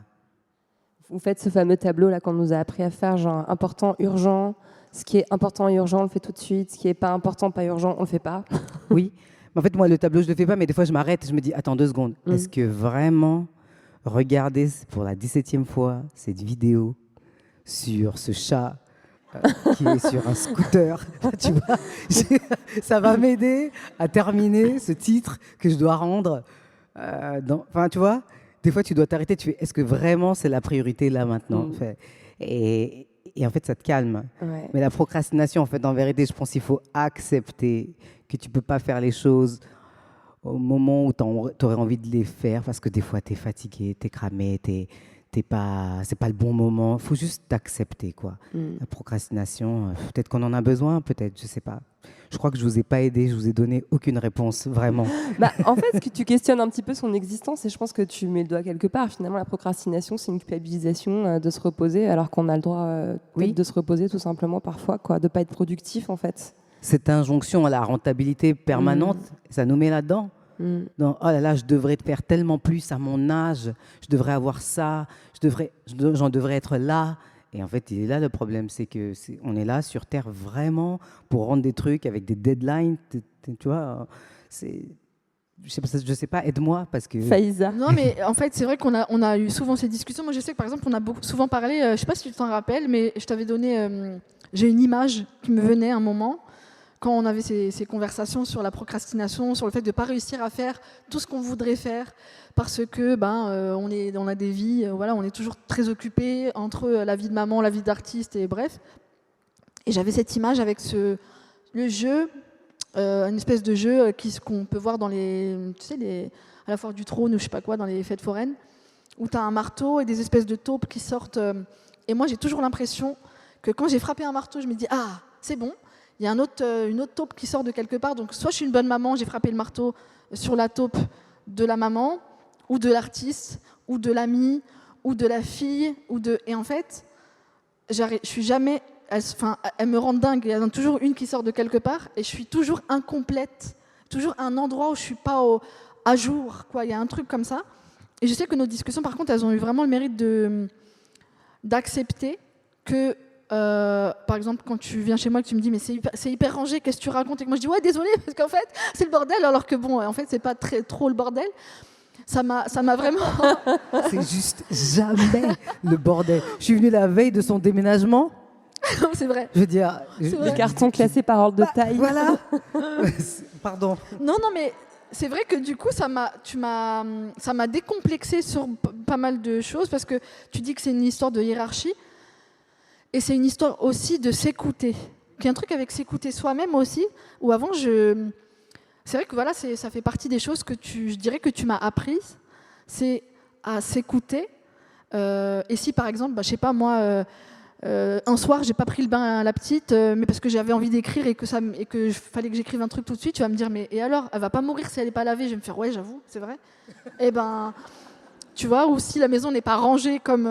Vous faites ce fameux tableau là qu'on nous a appris à faire, genre important, urgent. Ce qui est important et urgent, on le fait tout de suite. Ce qui n'est pas important, pas urgent, on le fait pas. Oui, mais en fait, moi, le tableau, je le fais pas, mais des fois, je m'arrête et je me dis, attends 2 secondes. Est-ce que vraiment regarder pour la 17e fois cette vidéo sur ce chat qui est sur un scooter, tu vois, ça va m'aider à terminer ce titre que je dois rendre. Enfin, tu vois, des fois, tu dois t'arrêter. Tu fais, est-ce que vraiment c'est la priorité là maintenant? Et en fait, ça te calme. Ouais. Mais la procrastination, en fait, en vérité, je pense qu'il faut accepter que tu ne peux pas faire les choses au moment où tu aurais envie de les faire parce que des fois, tu es fatigué, tu es cramé, c'est pas le bon moment. Il faut juste t'accepter, quoi. La procrastination, peut-être qu'on en a besoin, peut-être, je ne sais pas. Je crois que je ne vous ai pas aidé, je ne vous ai donné aucune réponse, vraiment. En fait, ce que tu questionnes un petit peu son existence, et je pense que tu mets le doigt quelque part. Finalement, la procrastination, c'est une culpabilisation de se reposer, alors qu'on a le droit de se reposer tout simplement parfois, quoi, de ne pas être productif, en fait. Cette injonction à la rentabilité permanente, ça nous met là-dedans. Donc, oh là là, je devrais faire tellement plus à mon âge, je devrais avoir ça, j'en devrais être là. Et en fait, il est là le problème, c'est que on est là sur Terre vraiment pour rendre des trucs avec des deadlines, tu vois. Je sais pas, aide-moi parce que. Faiza. Non, mais en fait, c'est vrai qu'on a eu souvent ces discussions. Moi, je sais que par exemple, on a souvent parlé, je sais pas si tu t'en rappelles, mais je t'avais donné, j'ai une image qui me venait un moment. Quand on avait ces conversations sur la procrastination, sur le fait de ne pas réussir à faire tout ce qu'on voudrait faire, parce que on a des vies, voilà, on est toujours très occupé entre la vie de maman, la vie d'artiste, et bref. Et j'avais cette image avec le jeu, une espèce de jeu qu'on peut voir dans à la foire du trône ou je sais pas quoi, dans les fêtes foraines, où tu as un marteau et des espèces de taupes qui sortent. Et moi, j'ai toujours l'impression que quand j'ai frappé un marteau, je me dis « Ah, c'est bon !» Il y a une autre taupe qui sort de quelque part. Donc, soit je suis une bonne maman, j'ai frappé le marteau sur la taupe de la maman, ou de l'artiste, ou de l'ami, ou de la fille, Et en fait, je suis jamais... Elles me rendent dingue. Il y en a toujours une qui sort de quelque part, et je suis toujours incomplète. Toujours un endroit où je ne suis pas à jour, quoi. Il y a un truc comme ça. Et je sais que nos discussions, par contre, elles ont eu vraiment le mérite d'accepter que... par exemple, quand tu viens chez moi et que tu me dis mais c'est hyper rangé, qu'est-ce que tu racontes? Et que moi je dis ouais désolé parce qu'en fait c'est le bordel, alors que bon en fait c'est pas trop le bordel. Ça m'a vraiment. C'est juste jamais le bordel. Je suis venue la veille de son déménagement. C'est vrai. Je veux dire, Les cartons classés par ordre de taille. Voilà. Pardon. Non mais c'est vrai que du coup ça m'a décomplexé sur pas mal de choses parce que tu dis que c'est une histoire de hiérarchie. Et c'est une histoire aussi de s'écouter. Il y a un truc avec s'écouter soi-même aussi, où avant, c'est vrai que voilà, ça fait partie des choses que je dirais que tu m'as apprises, c'est à s'écouter. Et si par exemple, je sais pas moi, un soir, j'ai pas pris le bain à la petite, mais parce que j'avais envie d'écrire et que fallait que j'écrive un truc tout de suite, tu vas me dire, mais et alors, elle va pas mourir si elle est pas lavée? Je vais me faire, ouais, j'avoue, c'est vrai. Et ben, tu vois, ou si la maison n'est pas rangée comme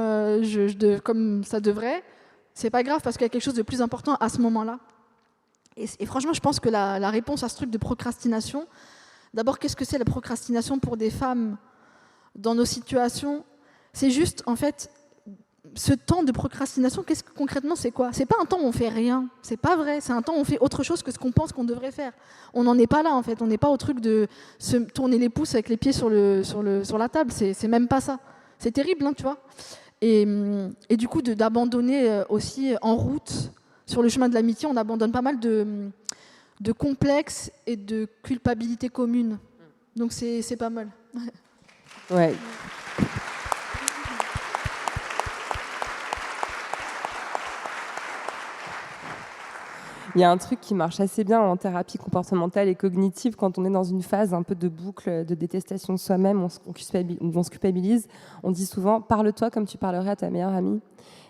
ça devrait, c'est pas grave parce qu'il y a quelque chose de plus important à ce moment-là. Et franchement, je pense que la réponse à ce truc de procrastination, d'abord, qu'est-ce que c'est la procrastination pour des femmes dans nos situations? C'est juste, en fait, ce temps de procrastination, concrètement, c'est quoi? C'est pas un temps où on fait rien, c'est pas vrai. C'est un temps où on fait autre chose que ce qu'on pense qu'on devrait faire. On n'en est pas là, en fait. On n'est pas au truc de se tourner les pouces avec les pieds sur la table. C'est même pas ça. C'est terrible, hein, tu vois. Et du coup, d'abandonner aussi en route, sur le chemin de l'amitié, on abandonne pas mal de complexes et de culpabilité commune. Donc c'est pas mal. Ouais. Il y a un truc qui marche assez bien en thérapie comportementale et cognitive quand on est dans une phase un peu de boucle de détestation de soi-même, on se culpabilise. On dit souvent « parle-toi comme tu parlerais à ta meilleure amie ».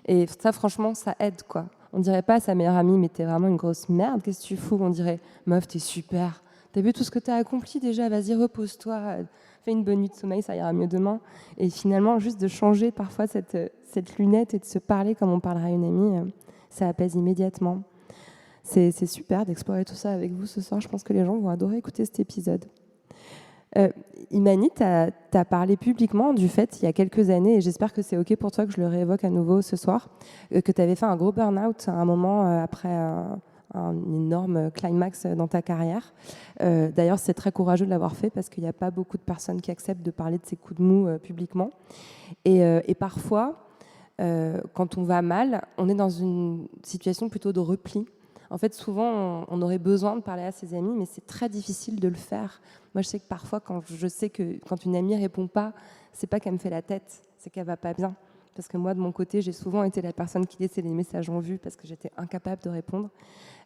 Et ça, franchement, ça aide, quoi. On dirait pas à sa meilleure amie, mais t'es vraiment une grosse merde, qu'est-ce que tu fous? On dirait, meuf, t'es super. T'as vu tout ce que t'as accompli déjà, vas-y, repose-toi, fais une bonne nuit de sommeil, ça ira mieux demain. Et finalement, juste de changer parfois cette lunette et de se parler comme on parlerait à une amie, ça apaise immédiatement. C'est super d'explorer tout ça avec vous ce soir. Je pense que les gens vont adorer écouter cet épisode. Imani, tu as parlé publiquement du fait, il y a quelques années, et j'espère que c'est OK pour toi que je le réévoque à nouveau ce soir, que tu avais fait un gros burn-out à un moment après un énorme climax dans ta carrière. D'ailleurs, c'est très courageux de l'avoir fait parce qu'il n'y a pas beaucoup de personnes qui acceptent de parler de ces coups de mou publiquement. Et parfois, quand on va mal, on est dans une situation plutôt de repli. En fait, souvent, on aurait besoin de parler à ses amis, mais c'est très difficile de le faire. Moi, je sais que parfois, quand une amie répond pas, c'est pas qu'elle me fait la tête, c'est qu'elle va pas bien. Parce que moi, de mon côté, j'ai souvent été la personne qui laissait les messages en vue parce que j'étais incapable de répondre.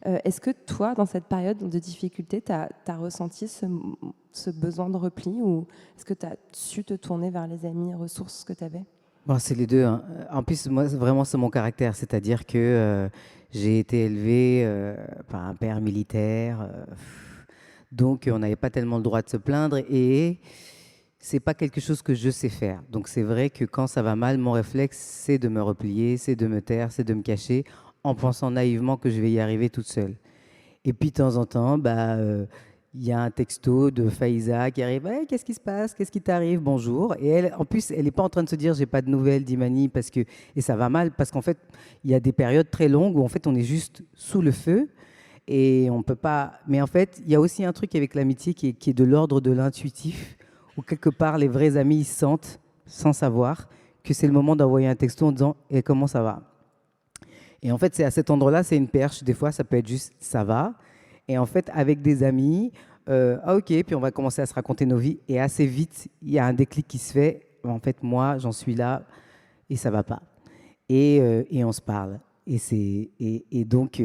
Est-ce que toi, dans cette période de difficulté, tu as ressenti ce besoin de repli, ou est-ce que tu as su te tourner vers les amis, ressources que tu avais? Bon, c'est les deux, hein. En plus, moi, vraiment, c'est mon caractère. C'est-à-dire que j'ai été élevé par un père militaire. Donc, on n'avait pas tellement le droit de se plaindre. Et c'est pas quelque chose que je sais faire. Donc, c'est vrai que quand ça va mal, mon réflexe, c'est de me replier, c'est de me taire, c'est de me cacher, en pensant naïvement que je vais y arriver toute seule. Et puis, de temps en temps, il y a un texto de Faiza qui arrive. Hey, qu'est-ce qui se passe? Qu'est-ce qui t'arrive? Bonjour. Et elle, en plus, elle n'est pas en train de se dire j'ai pas de nouvelles d'Imani et ça va mal, parce qu'en fait, il y a des périodes très longues où en fait on est juste sous le feu et on peut pas. Mais en fait, il y a aussi un truc avec l'amitié qui est de l'ordre de l'intuitif, où quelque part les vrais amis ils sentent, sans savoir, que c'est le moment d'envoyer un texto en disant et comment ça va? Et en fait, c'est à cet endroit-là, c'est une perche. Des fois, ça peut être juste ça va. Et en fait, avec des amis, ok, puis on va commencer à se raconter nos vies. Et assez vite, il y a un déclic qui se fait. En fait, moi, j'en suis là et ça va pas. Et on se parle. Et donc,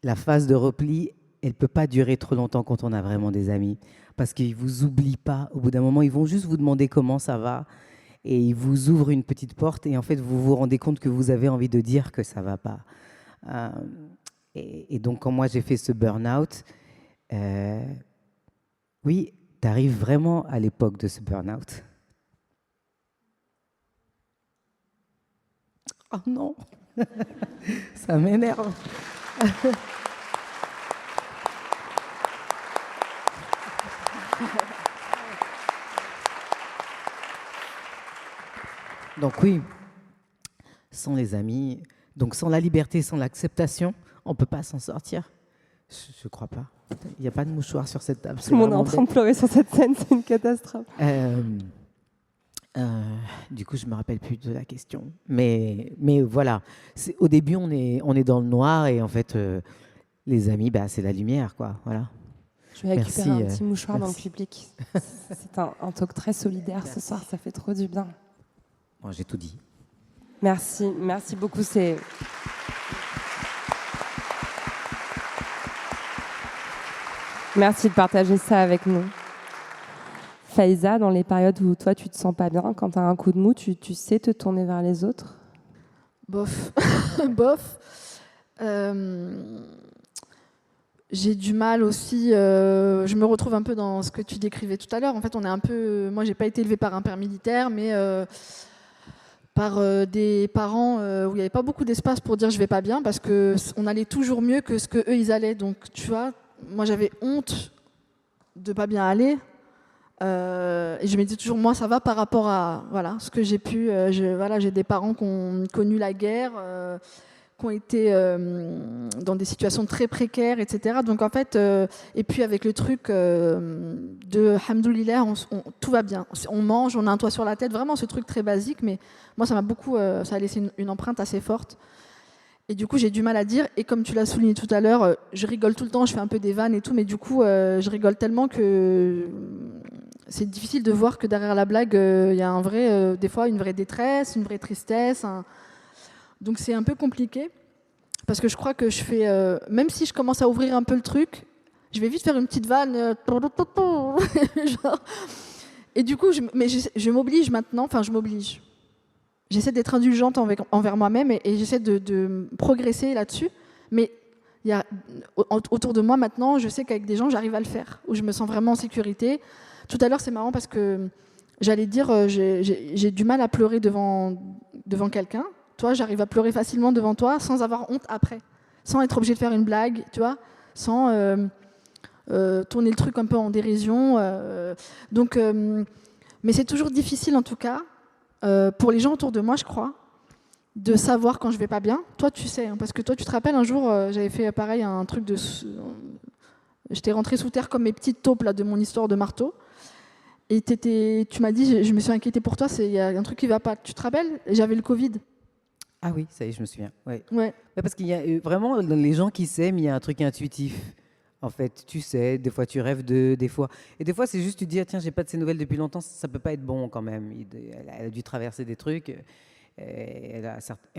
la phase de repli, elle peut pas durer trop longtemps quand on a vraiment des amis. Parce qu'ils vous oublient pas. Au bout d'un moment, ils vont juste vous demander comment ça va. Et ils vous ouvrent une petite porte. Et en fait, vous vous rendez compte que vous avez envie de dire que ça va pas. Et donc, quand moi, j'ai fait ce burn-out, oui, tu arrives vraiment à l'époque de ce burn-out. Oh non, ça m'énerve. Donc oui, sans les amis, donc sans la liberté, sans l'acceptation, on ne peut pas s'en sortir. Je ne crois pas. Il n'y a pas de mouchoir sur cette table. Tout le monde est en train de pleurer sur cette scène, c'est une catastrophe. Du coup, je ne me rappelle plus de la question. Mais voilà, au début, on est dans le noir et en fait, les amis, c'est la lumière, quoi. Voilà. Je vais récupérer un petit mouchoir dans le public. C'est un talk très solidaire ce soir, ça fait trop du bien. Bon, j'ai tout dit. Merci beaucoup. Merci de partager ça avec nous. Faiza, dans les périodes où toi tu te sens pas bien, quand tu as un coup de mou, tu sais te tourner vers les autres? Bof. J'ai du mal aussi, je me retrouve un peu dans ce que tu décrivais tout à l'heure. En fait, on est un peu, moi j'ai pas été élevée par un père militaire, mais par des parents où il n'y avait pas beaucoup d'espace pour dire je vais pas bien, parce qu'on allait toujours mieux que ce qu'eux ils allaient. Donc tu vois, moi j'avais honte de pas bien aller. Et je me dis toujours, moi ça va par rapport à ce que j'ai pu. J'ai des parents qui ont connu la guerre, qui ont été dans des situations très précaires, etc. Donc en fait, et puis avec le truc de Hamdoulilah, tout va bien. On mange, on a un toit sur la tête, vraiment ce truc très basique, mais moi ça m'a beaucoup, ça a laissé une empreinte assez forte. Et du coup, j'ai du mal à dire. Et comme tu l'as souligné tout à l'heure, je rigole tout le temps, je fais un peu des vannes et tout, mais du coup, je rigole tellement que c'est difficile de voir que derrière la blague, il y a des fois une vraie détresse, une vraie tristesse. Donc c'est un peu compliqué, parce que je crois que je fais... même si je commence à ouvrir un peu le truc, je vais vite faire une petite vanne. Genre. Et du coup, je m'oblige maintenant, enfin je m'oblige. j'essaie d'être indulgente envers moi-même et j'essaie de progresser là-dessus. Mais il y a, autour de moi maintenant, je sais qu'avec des gens, j'arrive à le faire, où je me sens vraiment en sécurité. Tout à l'heure, c'est marrant parce que j'allais dire, j'ai du mal à pleurer devant quelqu'un. Toi, j'arrive à pleurer facilement devant toi sans avoir honte après, sans être obligée de faire une blague, tu vois, sans tourner le truc un peu en dérision. Mais c'est toujours difficile en tout cas, pour les gens autour de moi, je crois, de savoir quand je vais pas bien. Toi, tu sais, hein, parce que toi, tu te rappelles, un jour, j'avais fait pareil, un truc de... J'étais rentrée sous terre comme mes petites taupes là, de mon histoire de marteau. Et tu m'as dit, je me suis inquiétée pour toi, il y a un truc qui va pas. Tu te rappelles? J'avais le Covid. Ah oui, ça y est, je me souviens. Ouais. Ouais. Parce qu'il y a vraiment, dans les gens qui s'aiment, il y a un truc intuitif. En fait, tu sais, des fois tu rêves des fois. Et des fois, c'est juste, tu te dis, ah, tiens, j'ai pas de ces nouvelles depuis longtemps, ça peut pas être bon quand même. Elle a dû traverser des trucs. Et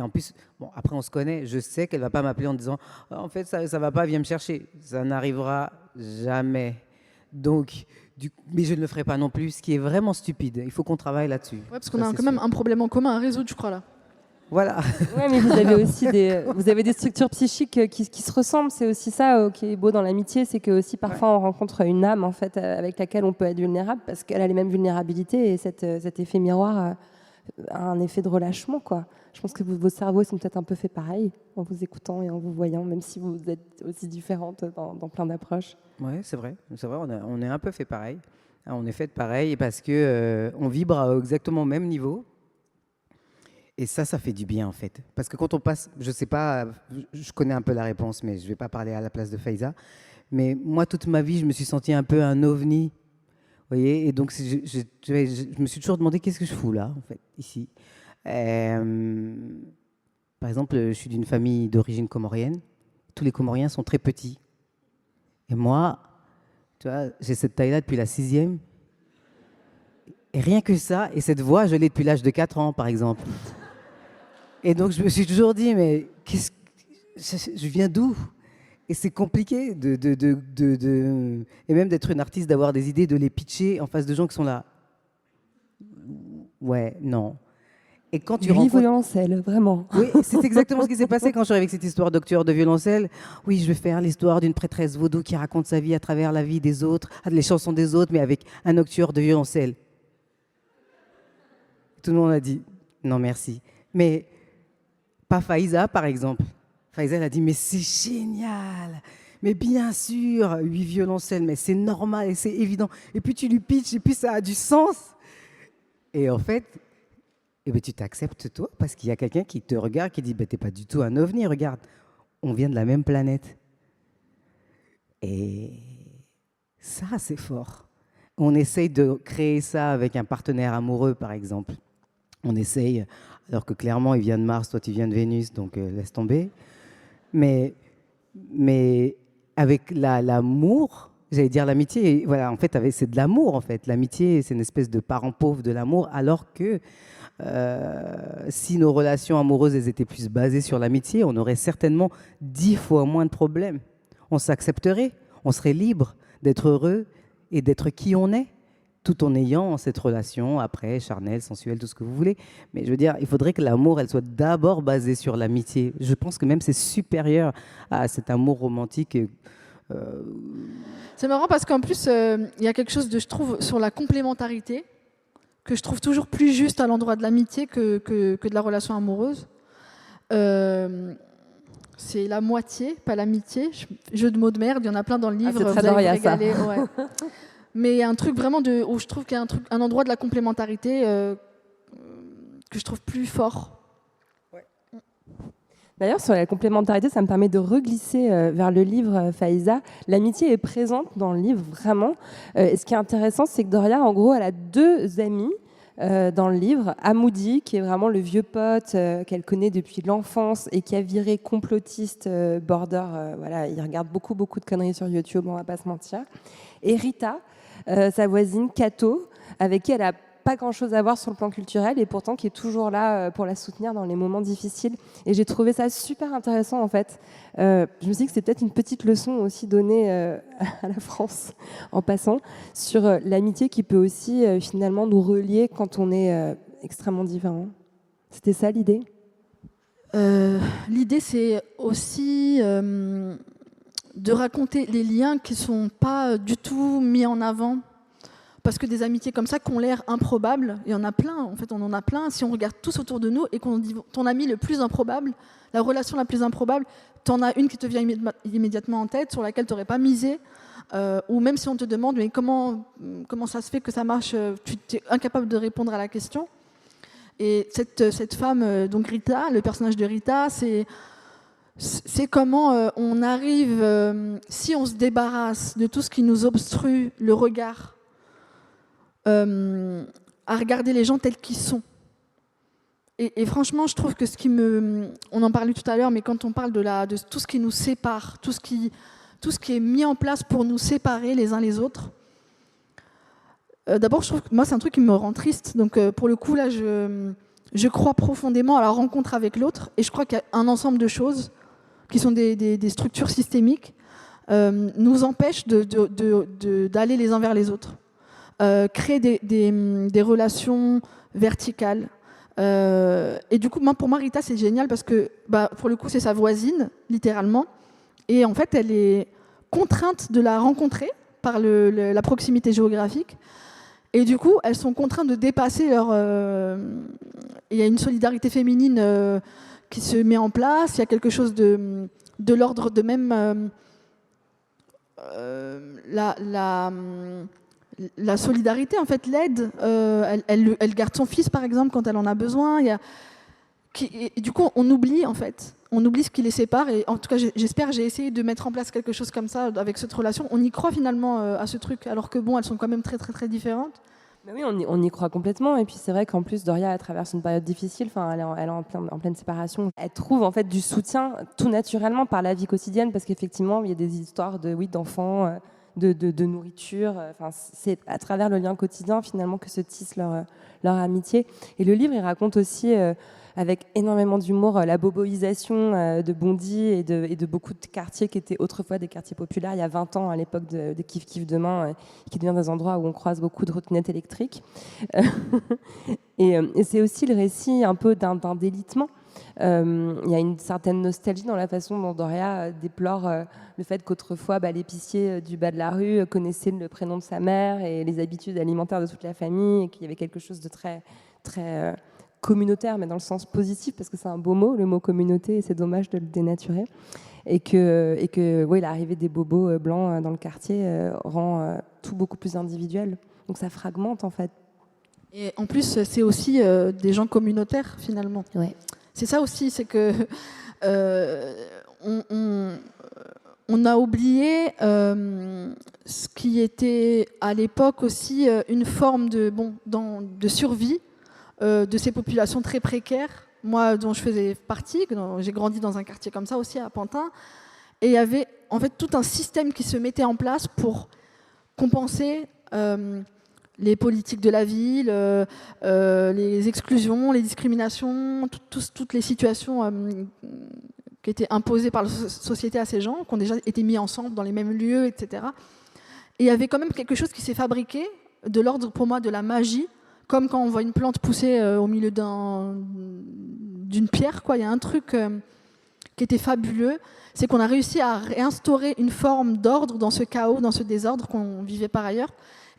en plus, bon, après on se connaît, je sais qu'elle va pas m'appeler en disant, ah, en fait, ça va pas, viens me chercher. Ça n'arrivera jamais. Donc, mais je ne le ferai pas non plus, ce qui est vraiment stupide. Il faut qu'on travaille là-dessus. Ouais, parce qu'on a quand même un problème en commun à résoudre, je crois, là. Voilà. Ouais, mais vous avez aussi des structures psychiques qui se ressemblent. C'est aussi ça qui est beau dans l'amitié, c'est que aussi parfois on rencontre une âme en fait avec laquelle on peut être vulnérable parce qu'elle a les mêmes vulnérabilités et cet effet miroir a un effet de relâchement, quoi. Je pense que vos cerveaux sont peut-être un peu faits pareil en vous écoutant et en vous voyant, même si vous êtes aussi différentes dans plein d'approches. Ouais, c'est vrai. On est un peu fait pareil. On est fait pareil parce que on vibre exactement au même niveau. Et ça fait du bien en fait. Parce que quand on passe, je sais pas, je connais un peu la réponse, mais je vais pas parler à la place de Faiza. Mais moi, toute ma vie, je me suis senti un peu un ovni. Vous voyez, et donc je me suis toujours demandé qu'est-ce que je fous là, en fait, ici. Par exemple, je suis d'une famille d'origine comorienne. Tous les Comoriens sont très petits. Et moi, tu vois, j'ai cette taille-là depuis la 6e. Et rien que ça, et cette voix, je l'ai depuis l'âge de 4 ans, par exemple. Et donc, je me suis toujours dit, mais je viens d'où? Et c'est compliqué et même d'être une artiste, d'avoir des idées, de les pitcher en face de gens qui sont là. Ouais, non. Et quand tu rencontres... violoncelle, vraiment. Oui, c'est exactement ce qui s'est passé quand je suis arrivée avec cette histoire d'octueur de violoncelle. Oui, je vais faire l'histoire d'une prêtresse vaudou qui raconte sa vie à travers la vie des autres, les chansons des autres, mais avec un octueur de violoncelle. Tout le monde a dit non, merci. Mais pas Faiza, par exemple. Faiza, elle a dit mais c'est génial. Mais bien sûr, 8 violoncelles, mais c'est normal et c'est évident. Et puis tu lui pitches et puis ça a du sens. Et en fait, tu t'acceptes toi parce qu'il y a quelqu'un qui te regarde, qui dit t'es pas du tout un ovni, regarde, on vient de la même planète. Et ça, c'est fort. On essaye de créer ça avec un partenaire amoureux, par exemple. On essaye, alors que clairement, il vient de Mars, toi tu viens de Vénus, donc laisse tomber. Mais avec l'amour, j'allais dire l'amitié, voilà, en fait, c'est de l'amour, en fait. L'amitié, c'est une espèce de parent pauvre de l'amour, alors que si nos relations amoureuses elles étaient plus basées sur l'amitié, on aurait certainement 10 fois moins de problèmes. On s'accepterait, on serait libre d'être heureux et d'être qui on est, tout en ayant cette relation après charnelle, sensuelle, tout ce que vous voulez. Mais je veux dire, il faudrait que l'amour, elle soit d'abord basée sur l'amitié. Je pense que même c'est supérieur à cet amour romantique. C'est marrant parce qu'en plus, il y a quelque chose de, je trouve, sur la complémentarité que je trouve toujours plus juste à l'endroit de l'amitié que de la relation amoureuse. C'est la moitié, pas l'amitié. Jeu de mots de merde, il y en a plein dans le livre. C'est très Doria, ça. Ouais. Mais il y a un truc vraiment où je trouve qu'il y a un endroit de la complémentarité que je trouve plus fort. Ouais. D'ailleurs, sur la complémentarité, ça me permet de reglisser vers le livre Faiza. L'amitié est présente dans le livre, vraiment. Et ce qui est intéressant, c'est que Doria, en gros, elle a 2 amis dans le livre. Amoudi, qui est vraiment le vieux pote qu'elle connaît depuis l'enfance et qui a viré complotiste border. Voilà, il regarde beaucoup de conneries sur YouTube, on va pas se mentir. Et Rita, sa voisine Kato, avec qui elle a pas grand-chose à voir sur le plan culturel et pourtant qui est toujours là pour la soutenir dans les moments difficiles. Et j'ai trouvé ça super intéressant en fait. Je me suis dit que c'était peut-être une petite leçon aussi donnée à la France en passant sur l'amitié qui peut aussi finalement nous relier quand on est extrêmement différents. C'était ça l'idée? L'idée, c'est aussi de raconter les liens qui ne sont pas du tout mis en avant. Parce que des amitiés comme ça qui ont l'air improbables, il y en a plein, en fait on en a plein. Si on regarde tous autour de nous et qu'on dit ton ami le plus improbable, la relation la plus improbable, t'en as une qui te vient immédiatement en tête, sur laquelle tu n'aurais pas misé, ou même si on te demande mais comment ça se fait que ça marche, tu es incapable de répondre à la question. Et cette femme, donc Rita, le personnage de Rita, c'est comment on arrive, si on se débarrasse de tout ce qui nous obstrue le regard, à regarder les gens tels qu'ils sont. Et franchement, je trouve que on en parlait tout à l'heure, mais quand on parle de tout ce qui nous sépare, tout ce qui est mis en place pour nous séparer les uns les autres, d'abord, je trouve que moi, c'est un truc qui me rend triste. Donc, pour le coup, là, je crois profondément à la rencontre avec l'autre, et je crois qu'il y a un ensemble de choses qui sont des structures systémiques, nous empêchent d'aller les uns vers les autres. Créer des relations verticales. Et du coup, pour moi, Rita, c'est génial parce que, pour le coup, c'est sa voisine, littéralement. Et en fait, elle est contrainte de la rencontrer par la proximité géographique. Et du coup, elles sont contraintes de dépasser leur... Il y a une solidarité féminine qui se met en place. Il y a quelque chose de l'ordre de même... La solidarité, en fait, l'aide. Elle garde son fils, par exemple, quand elle en a besoin. Et du coup, on oublie, en fait. On oublie ce qui les sépare. Et en tout cas, j'espère, j'ai essayé de mettre en place quelque chose comme ça avec cette relation. On y croit finalement à ce truc, alors que bon, elles sont quand même très, très, très différentes. Mais oui, on y croit complètement. Et puis c'est vrai qu'en plus, Doria, elle traverse une période difficile. Enfin, elle est en pleine séparation. Elle trouve en fait du soutien tout naturellement par la vie quotidienne, parce qu'effectivement, il y a des histoires d'enfants. De nourriture, c'est à travers le lien quotidien finalement que se tisse leur amitié. Et le livre, il raconte aussi avec énormément d'humour la boboisation de Bondy et de beaucoup de quartiers qui étaient autrefois des quartiers populaires il y a 20 ans, à l'époque de Kif Kif Demain, qui devient des endroits où on croise beaucoup de trottinettes électriques. Et c'est aussi le récit un peu d'un délitement. Il y a une certaine nostalgie dans la façon dont Doria déplore le fait qu'autrefois l'épicier du bas de la rue connaissait le prénom de sa mère et les habitudes alimentaires de toute la famille, et qu'il y avait quelque chose de très, très communautaire, mais dans le sens positif, parce que c'est un beau mot, le mot communauté, et c'est dommage de le dénaturer. Et que l'arrivée des bobos blancs dans le quartier rend tout beaucoup plus individuel. Donc ça fragmente en fait. Et en plus, c'est aussi des gens communautaires finalement. Ouais. C'est ça aussi, c'est que on a oublié ce qui était à l'époque aussi une forme de survie de ces populations très précaires. Moi, dont je faisais partie, j'ai grandi dans un quartier comme ça aussi à Pantin, et il y avait en fait tout un système qui se mettait en place pour compenser les politiques de la ville, les exclusions, les discriminations, toutes les situations qui étaient imposées par la société à ces gens, qui ont déjà été mis ensemble dans les mêmes lieux, etc. Et il y avait quand même quelque chose qui s'est fabriqué, de l'ordre pour moi de la magie, comme quand on voit une plante pousser au milieu d'une pierre, quoi. Il y a un truc qui était fabuleux, c'est qu'on a réussi à réinstaurer une forme d'ordre dans ce chaos, dans ce désordre qu'on vivait par ailleurs.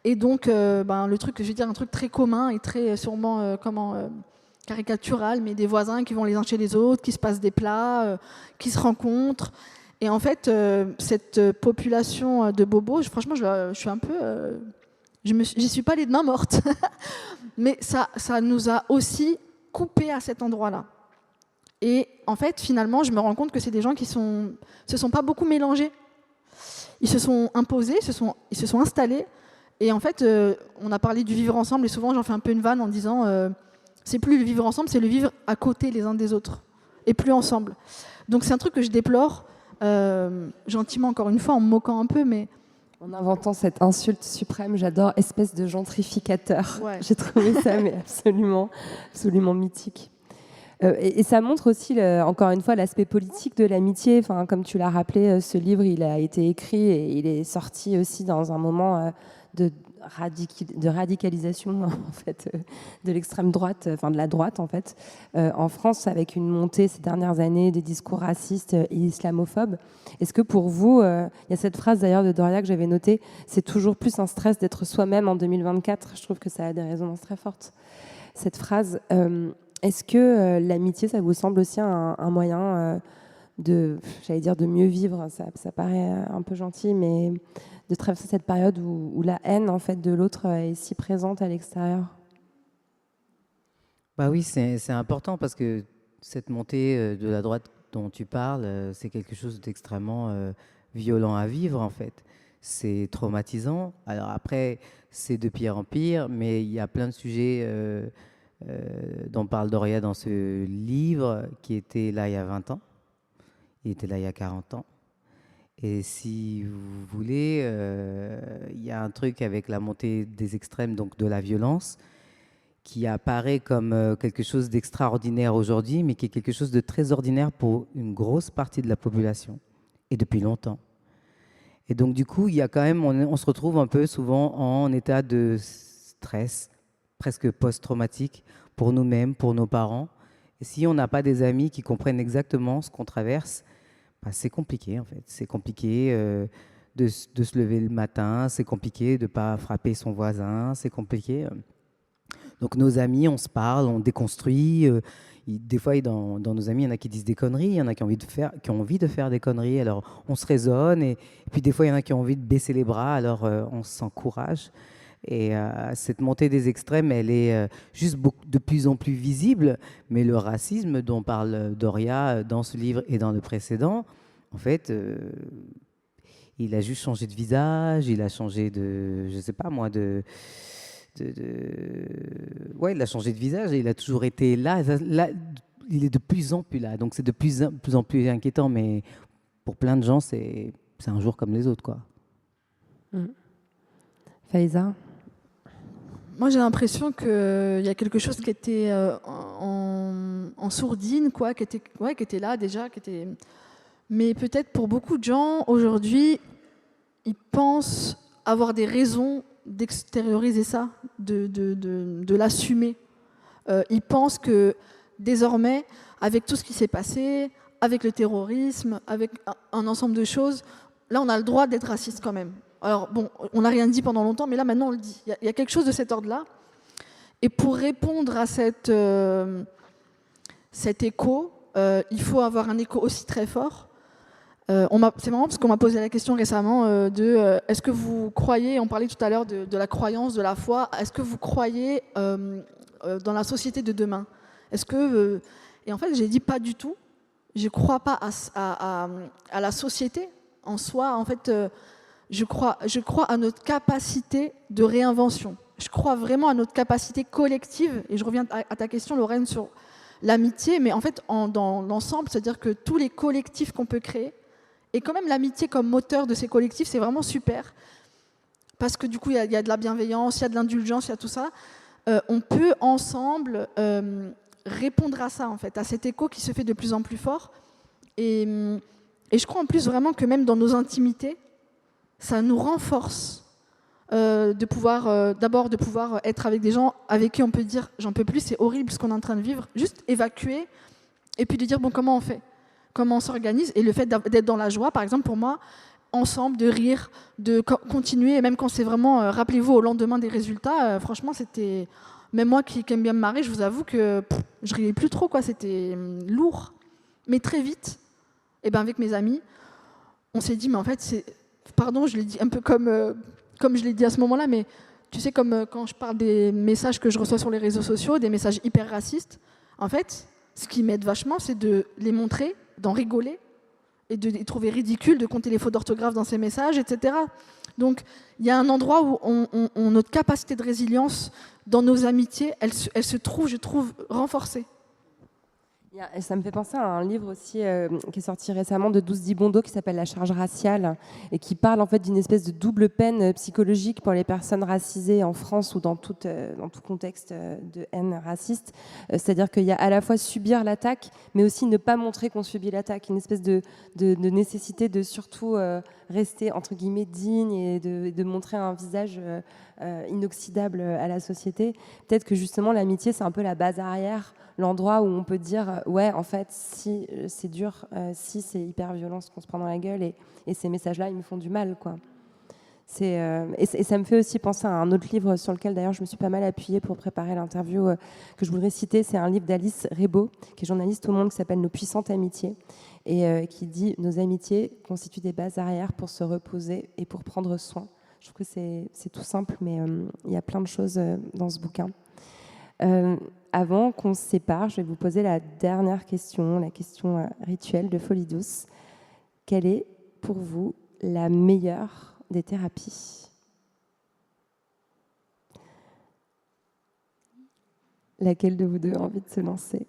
Et donc, le truc, je vais dire un truc très commun et très sûrement caricatural, mais des voisins qui vont les uns chez les autres, qui se passent des plats, qui se rencontrent. Et en fait, cette population de bobos, franchement, je suis un peu... j'y suis pas allée de main morte. Mais ça nous a aussi coupés à cet endroit-là. Et en fait, finalement, je me rends compte que c'est des gens qui se sont pas beaucoup mélangés. Ils se sont imposés, ils se sont installés. Et en fait, on a parlé du vivre ensemble, et souvent j'en fais un peu une vanne en disant c'est plus le vivre ensemble, c'est le vivre à côté les uns des autres, et plus ensemble. Donc c'est un truc que je déplore, gentiment encore une fois, en me moquant un peu, mais... En inventant cette insulte suprême, j'adore, espèce de gentrificateur. Ouais. J'ai trouvé ça mais absolument, absolument mythique. Et ça montre aussi, encore une fois, l'aspect politique de l'amitié. Enfin, comme tu l'as rappelé, ce livre, il a été écrit et il est sorti aussi dans un moment de radicalisation en fait, de l'extrême droite, enfin de la droite en fait, en France, avec une montée ces dernières années des discours racistes et islamophobes. Est-ce que pour vous, il y a cette phrase d'ailleurs de Doria que j'avais notée, c'est toujours plus un stress d'être soi-même en 2024. Je trouve que ça a des résonances très fortes. Cette phrase, est-ce que l'amitié, ça vous semble aussi un moyen de mieux vivre, ça paraît un peu gentil, mais de traverser cette période où la haine en fait de l'autre est si présente à l'extérieur? Bah oui, c'est important parce que cette montée de la droite dont tu parles, c'est quelque chose d'extrêmement violent à vivre en fait. C'est traumatisant. Alors après, c'est de pire en pire, mais il y a plein de sujets dont parle Doria dans ce livre qui était là il y a 20 ans. Il était là il y a 40 ans. Et si vous voulez, il y a un truc avec la montée des extrêmes, donc de la violence, qui apparaît comme quelque chose d'extraordinaire aujourd'hui, mais qui est quelque chose de très ordinaire pour une grosse partie de la population, et depuis longtemps. Et donc du coup, il y a quand même, on se retrouve un peu souvent en état de stress, presque post-traumatique, pour nous-mêmes, pour nos parents. Et si on n'a pas des amis qui comprennent exactement ce qu'on traverse, c'est compliqué en fait. C'est compliqué de se lever le matin, c'est compliqué de ne pas frapper son voisin, c'est compliqué. Donc nos amis, on se parle, on déconstruit. Des fois, dans nos amis, il y en a qui disent des conneries, il y en a qui ont envie de faire des conneries, alors on se raisonne. Et puis des fois, il y en a qui ont envie de baisser les bras, alors on s'encourage. Et cette montée des extrêmes, elle est juste de plus en plus visible. Mais le racisme dont parle Doria dans ce livre et dans le précédent, en fait, il a juste changé de visage, il a changé de, je sais pas moi, ouais, il a changé de visage et il a toujours été là. Là, il est de plus en plus là. Donc c'est de plus en plus inquiétant. Mais pour plein de gens, c'est un jour comme les autres, quoi. Faiza? Moi, j'ai l'impression qu'il y a quelque chose qui était en sourdine, quoi, qui était là déjà. Mais peut-être pour beaucoup de gens, aujourd'hui, ils pensent avoir des raisons d'extérioriser ça, de l'assumer. Ils pensent que désormais, avec tout ce qui s'est passé, avec le terrorisme, avec un ensemble de choses, là, on a le droit d'être raciste quand même. Alors, bon, on n'a rien dit pendant longtemps, mais là, maintenant, on le dit. Il y a quelque chose de cet ordre-là. Et pour répondre à cet écho, il faut avoir un écho aussi très fort. C'est marrant parce qu'on m'a posé la question récemment est-ce que vous croyez, on parlait tout à l'heure de la croyance, de la foi, est-ce que vous croyez dans la société de demain? Et en fait, j'ai dit pas du tout. Je ne crois pas à la société en soi. En fait, je crois à notre capacité de réinvention. Je crois vraiment à notre capacité collective. Et je reviens à ta question, Lorraine, sur l'amitié. Mais en fait, dans l'ensemble, c'est-à-dire que tous les collectifs qu'on peut créer, et quand même l'amitié comme moteur de ces collectifs, c'est vraiment super. Parce que du coup, il y a de la bienveillance, il y a de l'indulgence, il y a tout ça. On peut ensemble répondre à ça, en fait, à cet écho qui se fait de plus en plus fort. Et je crois en plus vraiment que même dans nos intimités, ça nous renforce de pouvoir être avec des gens avec qui on peut dire j'en peux plus, c'est horrible ce qu'on est en train de vivre, juste évacuer et puis de dire bon, comment on fait, comment on s'organise. Et le fait d'être dans la joie, par exemple, pour moi, ensemble, de rire, de continuer, et même quand c'est vraiment, rappelez-vous, au lendemain des résultats, franchement, c'était, même moi qui aime bien me marrer, je vous avoue que je riais plus trop, quoi, c'était lourd. Mais très vite, et ben avec mes amis, on s'est dit mais en fait pardon, je l'ai dit un peu comme je l'ai dit à ce moment-là, mais tu sais, comme quand je parle des messages que je reçois sur les réseaux sociaux, des messages hyper racistes, en fait, ce qui m'aide vachement, c'est de les montrer, d'en rigoler, et de les trouver ridicules, de compter les fautes d'orthographe dans ces messages, etc. Donc, il y a un endroit où notre capacité de résilience dans nos amitiés, elle se trouve, je trouve, renforcée. Ça me fait penser à un livre aussi qui est sorti récemment de Douce Dibondo qui s'appelle La charge raciale et qui parle en fait d'une espèce de double peine psychologique pour les personnes racisées en France ou dans tout contexte de haine raciste. C'est-à-dire qu'il y a à la fois subir l'attaque mais aussi ne pas montrer qu'on subit l'attaque. Une espèce de nécessité de surtout rester entre guillemets digne et de montrer un visage inoxydable à la société. Peut-être que justement l'amitié c'est un peu la base arrière, l'endroit où on peut dire ouais en fait si c'est dur, si c'est hyper violent ce qu'on se prend dans la gueule et ces messages-là ils me font du mal quoi. Et ça me fait aussi penser à un autre livre sur lequel d'ailleurs je me suis pas mal appuyée pour préparer l'interview que je voudrais citer. C'est un livre d'Alice Rebaud qui est journaliste au Monde qui s'appelle Nos puissantes amitiés et qui dit nos amitiés constituent des bases arrière pour se reposer et pour prendre soin. Je trouve que c'est tout simple mais il y a plein de choses dans ce bouquin. Avant qu'on se sépare, je vais vous poser la dernière question, la question rituelle de Folie Douce. Quelle est pour vous la meilleure des thérapies ? Laquelle de vous deux a envie de se lancer ?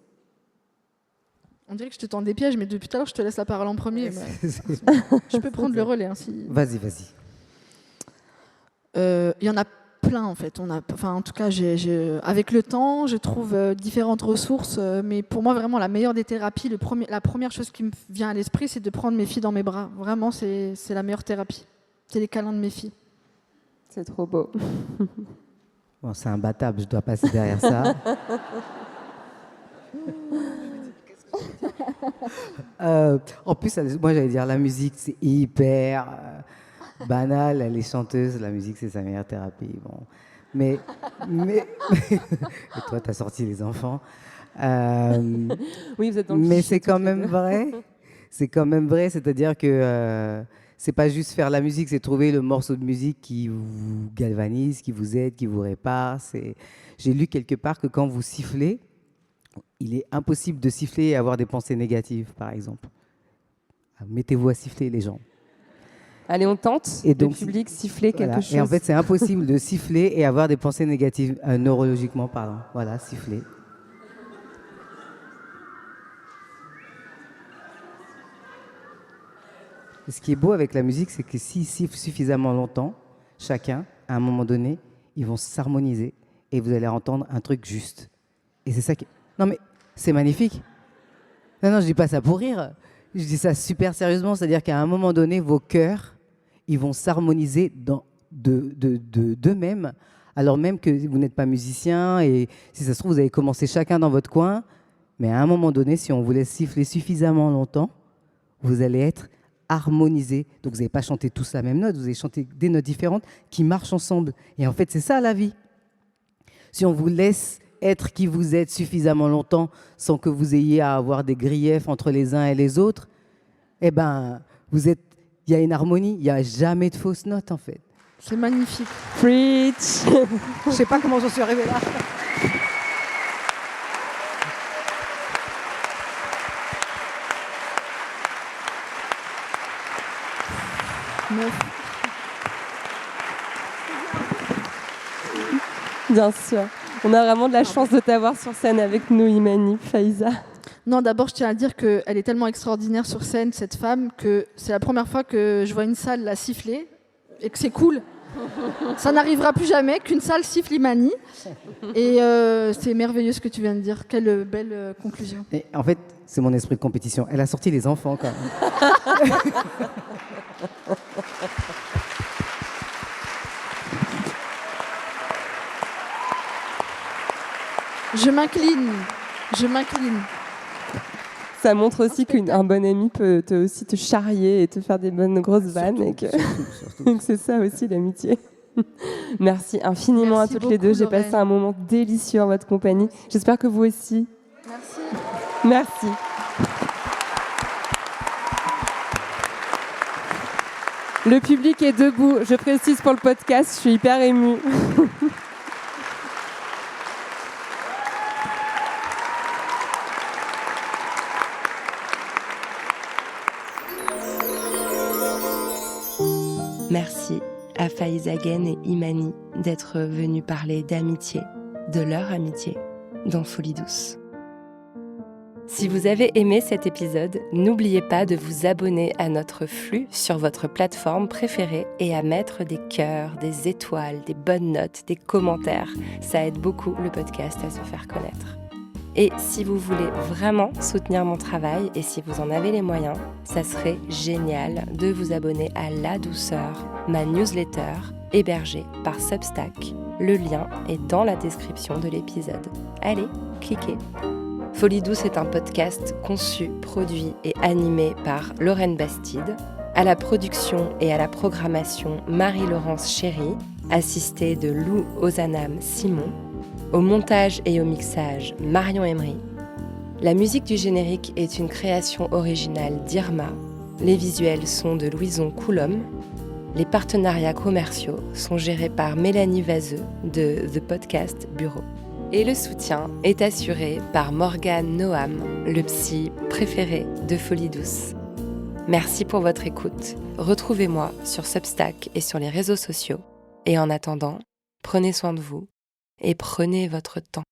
On dirait que je te tends des pièges, mais depuis tout à l'heure, je te laisse la parole en premier. Je peux prendre le relais. Hein, si... Vas-y. Il y en a plein en fait. En tout cas, avec le temps, je trouve différentes ressources. Mais pour moi, vraiment, la meilleure des thérapies, la première chose qui me vient à l'esprit, c'est de prendre mes filles dans mes bras. Vraiment, c'est la meilleure thérapie. C'est les câlins de mes filles. C'est trop beau. Bon, c'est imbattable, je dois passer derrière ça. En plus, moi j'allais dire la musique, c'est hyper banal. Elle est chanteuse, la musique c'est sa meilleure thérapie. Bon. Mais et toi, t'as sorti les enfants. Oui, vous êtes dans le mais cliché c'est quand toutes les même deux. vrai. C'est quand même vrai, c'est-à-dire que c'est pas juste faire la musique, c'est trouver le morceau de musique qui vous galvanise, qui vous aide, qui vous répare. J'ai lu quelque part que quand vous sifflez, il est impossible de siffler et avoir des pensées négatives, par exemple. Mettez-vous à siffler, les gens. Allez, on tente. Et donc, le public siffler quelque Voilà. chose. Et en fait, c'est impossible de siffler et avoir des pensées négatives, neurologiquement parlant. Voilà, siffler. Et ce qui est beau avec la musique, c'est que s'ils sifflent suffisamment longtemps, chacun, à un moment donné, ils vont s'harmoniser et vous allez entendre un truc juste. Et c'est ça qui... Non mais, c'est magnifique. Non, je dis pas ça pour rire. Je dis ça super sérieusement. C'est-à-dire qu'à un moment donné, vos cœurs, ils vont s'harmoniser d'eux-mêmes, alors même que vous n'êtes pas musicien et si ça se trouve, vous avez commencé chacun dans votre coin. Mais à un moment donné, si on vous laisse siffler suffisamment longtemps, vous allez être harmonisés. Donc vous n'allez pas chanter tous la même note, vous allez chanter des notes différentes qui marchent ensemble. Et en fait, c'est ça la vie. Si on vous laisse être qui vous êtes suffisamment longtemps sans que vous ayez à avoir des griefs entre les uns et les autres, eh ben, il y a une harmonie, il n'y a jamais de fausses notes en fait. C'est magnifique. Preach. Je ne sais pas comment j'en suis arrivée là. Bien sûr. On a vraiment de la chance de t'avoir sur scène avec nous, Imani, Faiza. Non, d'abord, je tiens à dire qu'elle est tellement extraordinaire sur scène, cette femme, que c'est la première fois que je vois une salle la siffler et que c'est cool. Ça n'arrivera plus jamais qu'une salle siffle Imani. Et c'est merveilleux ce que tu viens de dire. Quelle belle conclusion. Et en fait, c'est mon esprit de compétition. Elle a sorti les enfants quand même. Je m'incline. Ça montre aussi qu'un bon ami peut aussi te charrier et te faire des bonnes grosses vannes et que c'est ça aussi l'amitié. Merci infiniment Merci à toutes les deux. beaucoup, J'ai Lorraine. passé un moment délicieux en votre compagnie. J'espère que vous aussi. Merci. Merci. Le public est debout. Je précise pour le podcast, je suis hyper émue. Merci à Faiza Guène et Imani d'être venus parler d'amitié, de leur amitié, dans Folie Douce. Si vous avez aimé cet épisode, n'oubliez pas de vous abonner à notre flux sur votre plateforme préférée et à mettre des cœurs, des étoiles, des bonnes notes, des commentaires. Ça aide beaucoup le podcast à se faire connaître. Et si vous voulez vraiment soutenir mon travail et si vous en avez les moyens, ça serait génial de vous abonner à La Douceur, ma newsletter hébergée par Substack. Le lien est dans la description de l'épisode. Allez, cliquez. Folie douce est un podcast conçu, produit et animé par Lorraine Bastide. À la production et à la programmation, Marie-Laurence Chéry, assistée de Lou Ozanam Simon. Au montage et au mixage, Marion Emery. La musique du générique est une création originale d'Irma. Les visuels sont de Louison Coulombe. Les partenariats commerciaux sont gérés par Mélanie Vazeux de The Podcast Bureau. Et le soutien est assuré par Morgane Noam, le psy préféré de Folie Douce. Merci pour votre écoute. Retrouvez-moi sur Substack et sur les réseaux sociaux. Et en attendant, prenez soin de vous et prenez votre temps.